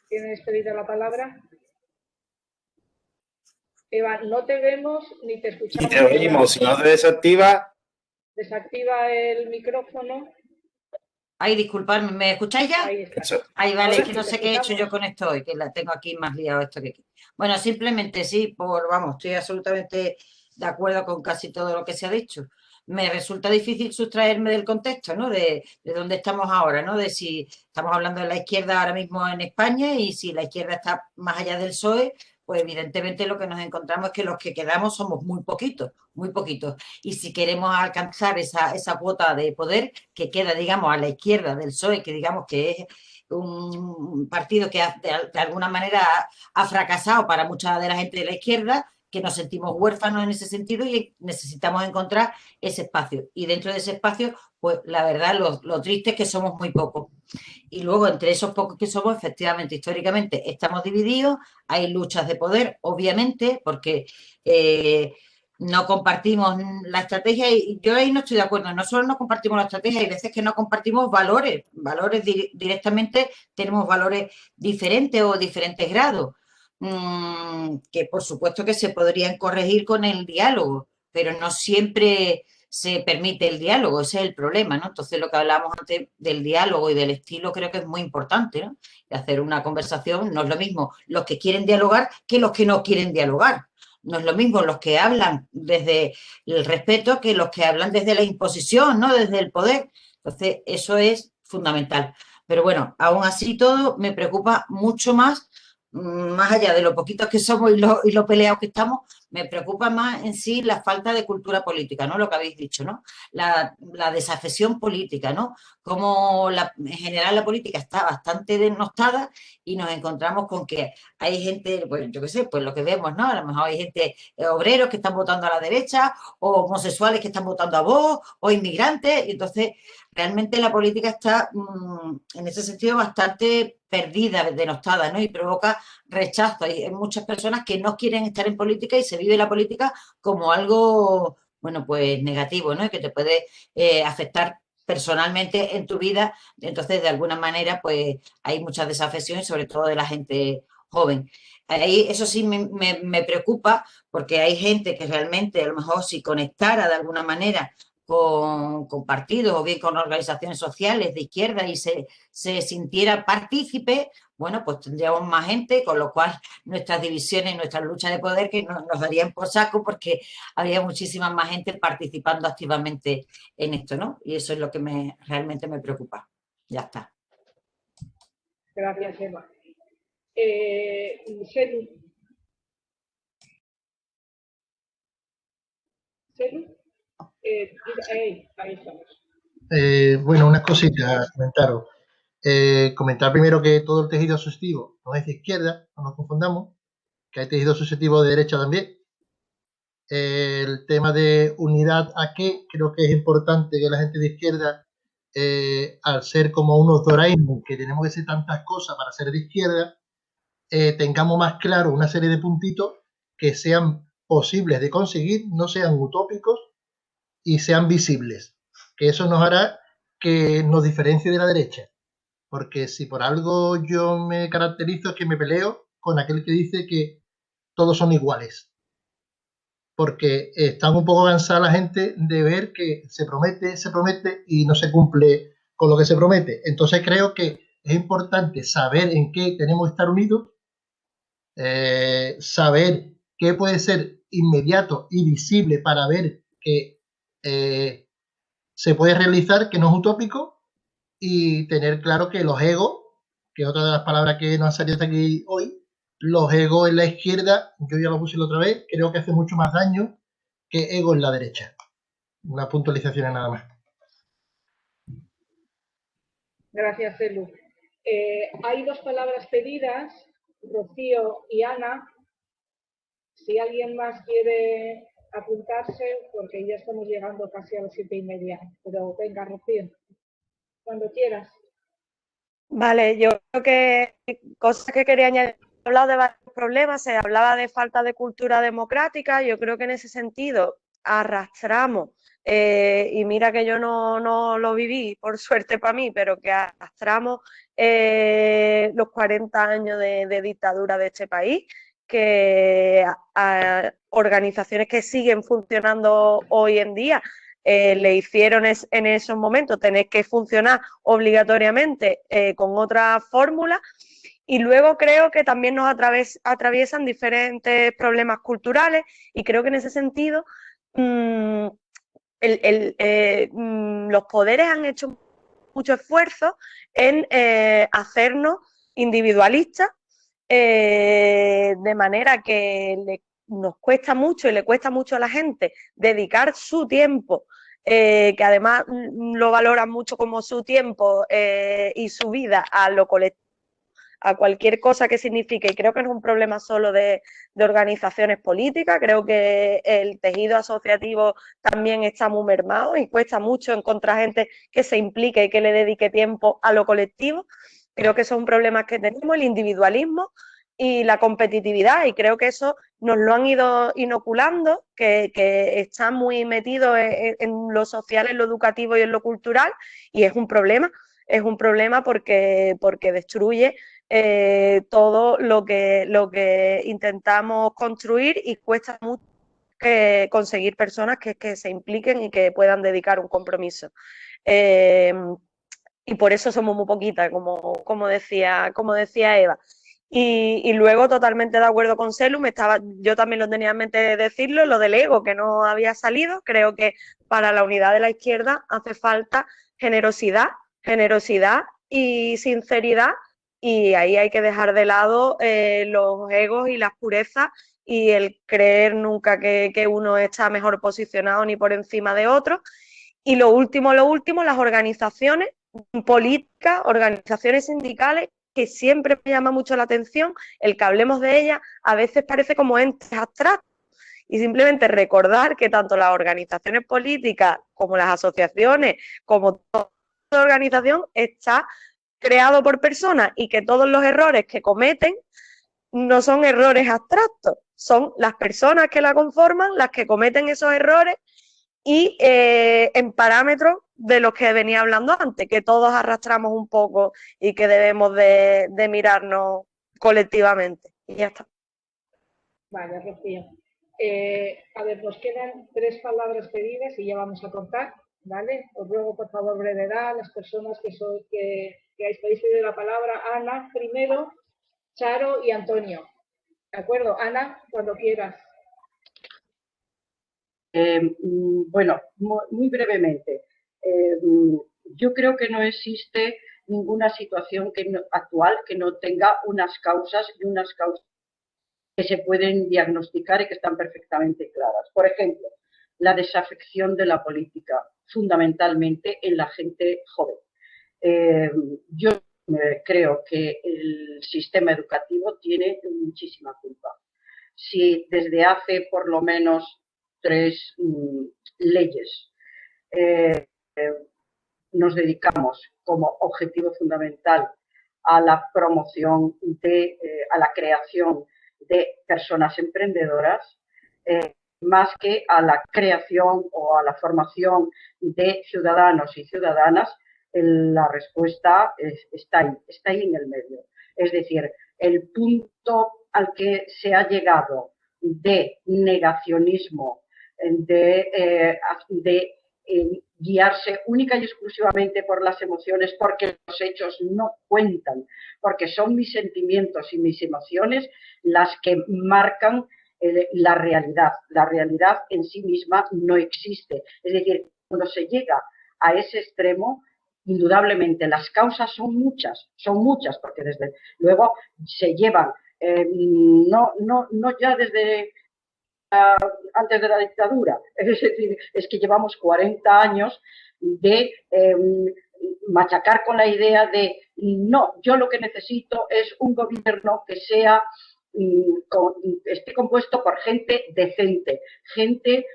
¿tienes pedida la palabra? Eva, no te vemos ni te escuchamos. Y te oímos, si no te desactiva. Desactiva el micrófono. Ay, disculpadme, ¿me escucháis ya? Ahí está. Ahí vale, Ahora es que sí no te sé qué he hecho escuchamos. yo con esto hoy, que la tengo aquí más liado esto que aquí. Bueno, simplemente sí, vamos, estoy absolutamente de acuerdo con casi todo lo que se ha dicho. Me resulta difícil sustraerme del contexto, ¿no? De dónde estamos ahora, ¿no? De si estamos hablando de la izquierda ahora mismo en España y si la izquierda está más allá del PSOE, pues evidentemente lo que nos encontramos es que los que quedamos somos muy poquitos, muy poquitos. Y si queremos alcanzar esa cuota de poder que queda, digamos, a la izquierda del PSOE, que digamos que es un partido que de alguna manera ha fracasado para mucha de la gente de la izquierda, que nos sentimos huérfanos en ese sentido y necesitamos encontrar ese espacio. Y dentro de ese espacio, pues la verdad, lo triste es que somos muy pocos. Y luego, entre esos pocos que somos, efectivamente, históricamente, estamos divididos, hay luchas de poder, obviamente, porque no compartimos la estrategia y yo ahí no estoy de acuerdo. No solo no compartimos la estrategia, hay veces que no compartimos valores directamente, tenemos valores diferentes o diferentes grados. Que por supuesto que se podrían corregir con el diálogo, pero no siempre se permite el diálogo, ese es el problema, ¿no? Entonces lo que hablábamos antes del diálogo y del estilo creo que es muy importante, ¿no? Y hacer una conversación no es lo mismo los que quieren dialogar que los que no quieren dialogar. No es lo mismo los que hablan desde el respeto que los que hablan desde la imposición, ¿no? Desde el poder. Entonces eso es fundamental. Pero bueno, aún así todo me preocupa mucho más allá de lo poquitos que somos y lo peleados que estamos, Me preocupa más en sí la falta de cultura política, ¿no? Lo que habéis dicho, ¿no? La desafección política, ¿no? Como en general la política está bastante denostada y nos encontramos con que hay gente, pues yo qué sé, pues lo que vemos, ¿no? A lo mejor hay gente, obreros que están votando a la derecha, o homosexuales que están votando a Vox, o inmigrantes, y entonces realmente la política está en ese sentido bastante perdida, denostada, ¿no? Y provoca rechazo. Hay muchas personas que no quieren estar en política y se vive la política como algo, bueno, pues negativo, ¿no? Y que te puede afectar personalmente en tu vida. Entonces, de alguna manera, pues hay mucha desafección, sobre todo de la gente joven. Ahí, eso sí me preocupa porque hay gente que realmente, a lo mejor, si conectara de alguna manera con partidos o bien con organizaciones sociales de izquierda y se sintiera partícipe, bueno, pues tendríamos más gente, con lo cual nuestras divisiones, nuestras luchas de poder que nos darían por saco porque habría muchísima más gente participando activamente en esto, ¿no? Y eso es lo que realmente me preocupa. Ya está. Gracias, Eva. Selu. ¿Selu? Ahí estamos. Bueno, unas cositas a comentaros. Comentar primero que todo el tejido asociativo no es de izquierda, no nos confundamos, que hay tejido asociativo de derecha también. El tema de unidad a qué, creo que es importante que la gente de izquierda, al ser como unos Doraemon, que tenemos que hacer tantas cosas para ser de izquierda, tengamos más claro una serie de puntitos que sean posibles de conseguir, no sean utópicos y sean visibles, que eso nos hará que nos diferencie de la derecha, porque si por algo yo me caracterizo es que me peleo con aquel que dice que todos son iguales, porque está un poco cansada la gente de ver que se promete y no se cumple con lo que se promete. Entonces creo que es importante saber en qué tenemos que estar unidos, saber qué puede ser inmediato y visible para ver que se puede realizar, que no es utópico, y tener claro que los egos, que es otra de las palabras que nos han salido hasta aquí hoy, los egos en la izquierda, yo ya lo puse la otra vez, creo que hace mucho más daño que ego en la derecha. Una puntualización nada más. Gracias, Elu. Hay dos palabras pedidas, Rocío y Ana. Si alguien más quiere apuntarse, porque ya estamos llegando casi a las 7:30. Pero venga, Rocío, cuando quieras. Vale, yo creo que cosas que quería añadir, he hablado de varios problemas, se hablaba de falta de cultura democrática, yo creo que en ese sentido arrastramos, y mira que yo no lo viví, por suerte para mí, pero que arrastramos los 40 años de dictadura de este país, que a organizaciones que siguen funcionando hoy en día le hicieron en esos momentos tener que funcionar obligatoriamente con otra fórmula, y luego creo que también nos atraviesan diferentes problemas culturales, y creo que en ese sentido los poderes han hecho mucho esfuerzo en hacernos individualistas, de manera que nos cuesta mucho y le cuesta mucho a la gente dedicar su tiempo, que además lo valoran mucho como su tiempo y su vida a lo colectivo, a cualquier cosa que signifique, y creo que no es un problema solo de organizaciones políticas, creo que el tejido asociativo también está muy mermado y cuesta mucho encontrar gente que se implique y que le dedique tiempo a lo colectivo. Creo que eso es un problema que tenemos, el individualismo y la competitividad, y creo que eso nos lo han ido inoculando, que está muy metido en lo social, en lo educativo y en lo cultural, y es un problema porque destruye todo lo que intentamos construir, y cuesta mucho conseguir personas que se impliquen y que puedan dedicar un compromiso. Y por eso somos muy poquitas, como decía Eva. Y luego, totalmente de acuerdo con Selu, yo también lo tenía en mente decirlo, lo del ego, que no había salido. Creo que para la unidad de la izquierda hace falta generosidad y sinceridad, y ahí hay que dejar de lado los egos y las purezas, y el creer nunca que uno está mejor posicionado ni por encima de otro. Y lo último, las organizaciones políticas, organizaciones sindicales, que siempre me llama mucho la atención el que hablemos de ellas, a veces parece como entes abstractos. Y simplemente recordar que tanto las organizaciones políticas como las asociaciones, como toda organización, está creado por personas y que todos los errores que cometen no son errores abstractos, son las personas que la conforman las que cometen esos errores y en parámetros de los que venía hablando antes, que todos arrastramos un poco y que debemos de mirarnos colectivamente. Y ya está. Vale, Rocío. A ver, nos quedan 3 palabras pedidas y ya vamos a cortar, ¿vale? Os ruego, por favor, brevedad, las personas que habéis pedido la palabra. Ana primero, Charo y Antonio. ¿De acuerdo? Ana, cuando quieras. Bueno, muy brevemente. Yo creo que no existe ninguna situación actual que no tenga unas causas que se pueden diagnosticar y que están perfectamente claras. Por ejemplo, la desafección de la política, fundamentalmente en la gente joven. Yo creo que el sistema educativo tiene muchísima culpa. Si desde hace por lo menos 3 leyes nos dedicamos como objetivo fundamental a la promoción a la creación de personas emprendedoras, más que a la creación o a la formación de ciudadanos y ciudadanas, la respuesta está ahí en el medio. Es decir, el punto al que se ha llegado de negacionismo, de guiarse única y exclusivamente por las emociones, porque los hechos no cuentan, porque son mis sentimientos y mis emociones las que marcan la realidad. La realidad en sí misma no existe. Es decir, cuando se llega a ese extremo, indudablemente las causas son muchas, porque desde luego se llevan, no ya desde antes de la dictadura, es decir, es que llevamos 40 años de machacar con la idea de no, yo lo que necesito es un gobierno que sea esté compuesto por gente decente, gente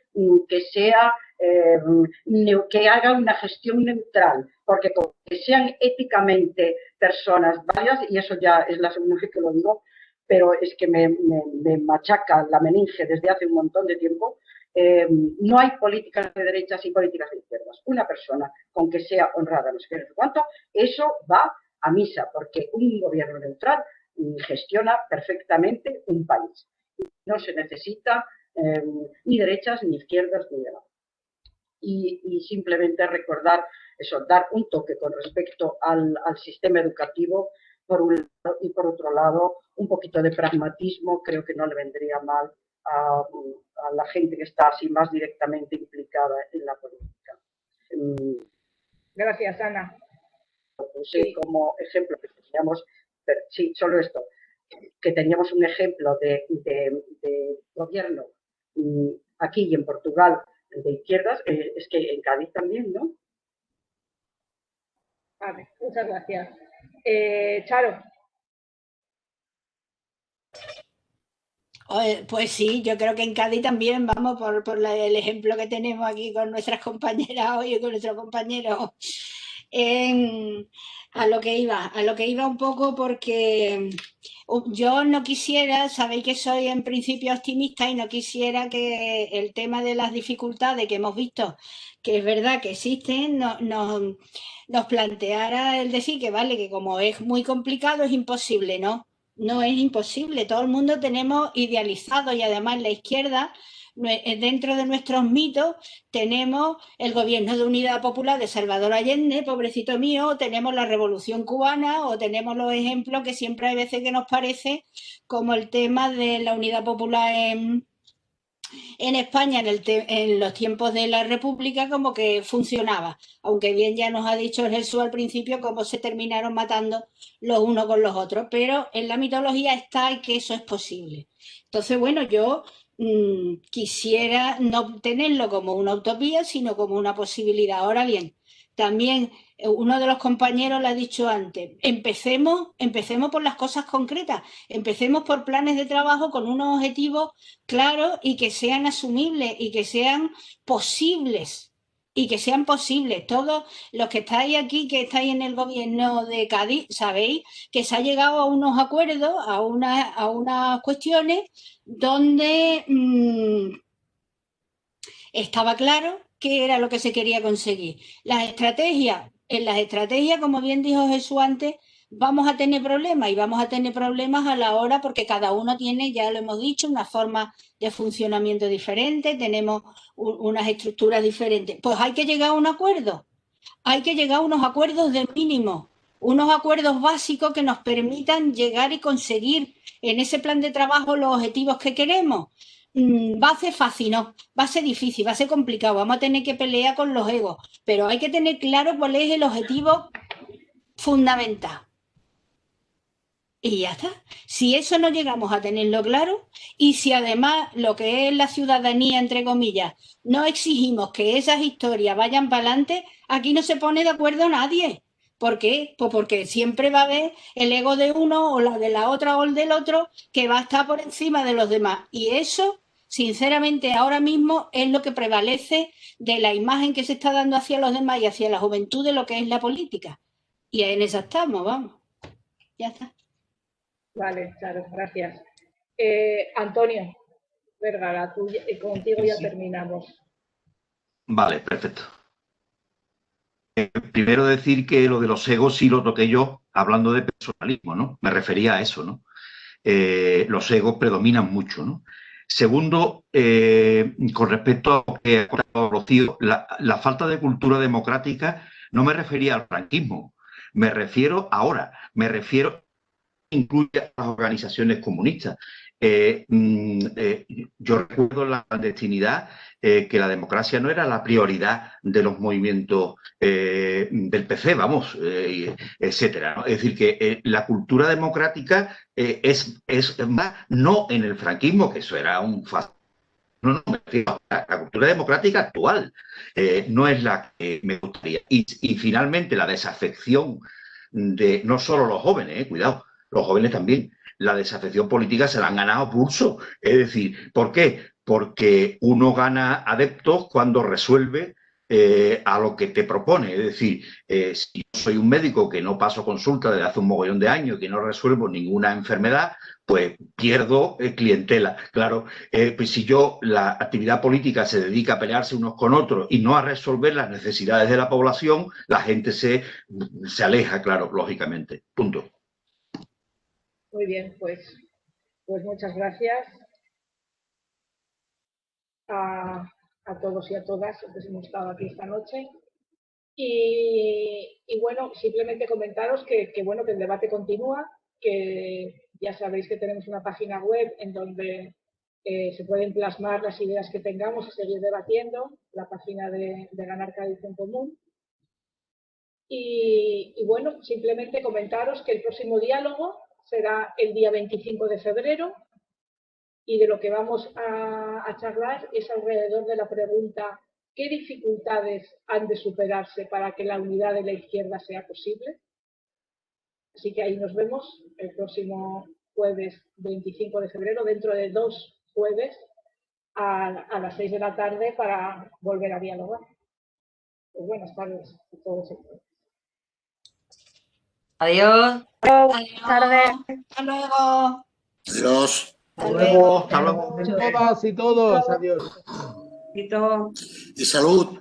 que sea que haga una gestión neutral, porque que sean éticamente personas válidas, y eso ya es la segunda vez que lo digo, pero es que me machaca la meninge desde hace un montón de tiempo. No hay políticas de derechas y políticas de izquierdas. Una persona con que sea honrada, no sé qué, no sé cuánto, eso va a misa, porque un gobierno neutral gestiona perfectamente un país. No se necesita ni derechas, ni izquierdas, ni nada. Y simplemente recordar eso, dar un toque con respecto al sistema educativo, por un lado, y por otro lado, un poquito de pragmatismo, creo que no le vendría mal a la gente que está así más directamente implicada en la política. Gracias, Ana. Puse como ejemplo que teníamos, sí, solo esto, que teníamos un ejemplo de gobierno aquí y en Portugal de izquierdas, es que en Cádiz también, ¿no? Vale, muchas gracias. Charo. Pues sí, yo creo que en Cádiz también, vamos, por el ejemplo que tenemos aquí con nuestras compañeras hoy y con nuestros compañeros. A lo que iba un poco, porque yo no quisiera, sabéis que soy en principio optimista y no quisiera que el tema de las dificultades que hemos visto, que es verdad que existen, nos planteara el decir que vale, que como es muy complicado es imposible, ¿no? No es imposible, todo el mundo tenemos idealizado, y además la izquierda, dentro de nuestros mitos, tenemos el gobierno de unidad popular de Salvador Allende, pobrecito mío, tenemos la Revolución Cubana, o tenemos los ejemplos que siempre hay veces que nos parece, como el tema de la unidad popular en España en los tiempos de la República como que funcionaba, aunque bien ya nos ha dicho Jesús al principio cómo se terminaron matando los unos con los otros, pero en la mitología está y que eso es posible. Entonces, bueno, yo quisiera no tenerlo como una utopía, sino como una posibilidad. Ahora bien, también uno de los compañeros lo ha dicho antes, empecemos por las cosas concretas, empecemos por planes de trabajo con unos objetivos claros y que sean asumibles y que sean posibles. Todos los que estáis aquí, que estáis en el gobierno de Cádiz, sabéis que se ha llegado a unos acuerdos, a unas cuestiones donde estaba claro qué era lo que se quería conseguir. En las estrategias, como bien dijo Jesús antes, vamos a tener problemas y vamos a tener problemas a la hora porque cada uno tiene, ya lo hemos dicho, una forma de funcionamiento diferente, tenemos unas estructuras diferentes. Pues hay que llegar a un acuerdo, hay que llegar a unos acuerdos de mínimo, unos acuerdos básicos que nos permitan llegar y conseguir en ese plan de trabajo los objetivos que queremos. Va a ser fácil, no, va a ser difícil, va a ser complicado, vamos a tener que pelear con los egos, pero hay que tener claro cuál es el objetivo fundamental. Y ya está. Si eso no llegamos a tenerlo claro y si además lo que es la ciudadanía, entre comillas, no exigimos que esas historias vayan para adelante, aquí no se pone de acuerdo nadie. ¿Por qué? Pues porque siempre va a haber el ego de uno o la de la otra o el del otro que va a estar por encima de los demás. Y eso, sinceramente, ahora mismo es lo que prevalece de la imagen que se está dando hacia los demás y hacia la juventud de lo que es la política. Y en esa estamos, vamos. Ya está. Vale, claro, gracias. Antonio Vergara, contigo ya terminamos. Vale, perfecto. Primero decir que lo de los egos sí lo toqué yo hablando de personalismo, ¿no? Me refería a eso, ¿no? Los egos predominan mucho, ¿no? Segundo, con respecto a lo que ha contado Rocío, la falta de cultura democrática no me refería al franquismo, me refiero incluye a las organizaciones comunistas. Yo recuerdo en la clandestinidad que la democracia no era la prioridad de los movimientos del PC, vamos, etcétera, ¿no? Es decir, que la cultura democrática es más, no en el franquismo, que eso era un fácil. No, me refiero a la cultura democrática actual, no es la que me gustaría. Y finalmente la desafección de no solo los jóvenes, cuidado, los jóvenes también, la desafección política se la han ganado a pulso. Es decir, ¿por qué? Porque uno gana adeptos cuando resuelve a lo que te propone. Es decir, si yo soy un médico que no paso consulta desde hace un mogollón de años y que no resuelvo ninguna enfermedad, pues pierdo clientela. Claro, pues si la actividad política se dedica a pelearse unos con otros y no a resolver las necesidades de la población, la gente se aleja, claro, lógicamente. Punto. Muy bien, pues muchas gracias a todos y a todas que hemos estado aquí esta noche. Y bueno, simplemente comentaros que el debate continúa, que ya sabéis que tenemos una página web en donde se pueden plasmar las ideas que tengamos y seguir debatiendo, la página de Ganar Cádiz en Común. Y bueno, simplemente comentaros que el próximo diálogo será el día 25 de febrero y de lo que vamos a charlar es alrededor de la pregunta ¿qué dificultades han de superarse para que la unidad de la izquierda sea posible? Así que ahí nos vemos el próximo jueves 25 de febrero, dentro de 2 jueves a las 6 de la tarde para volver a dialogar. Pues buenas tardes a todos. Adiós. Buenas tardes. Hasta luego. Adiós. Hasta luego. Hasta luego. Todas y todos. Adiós. Y todo. Y salud.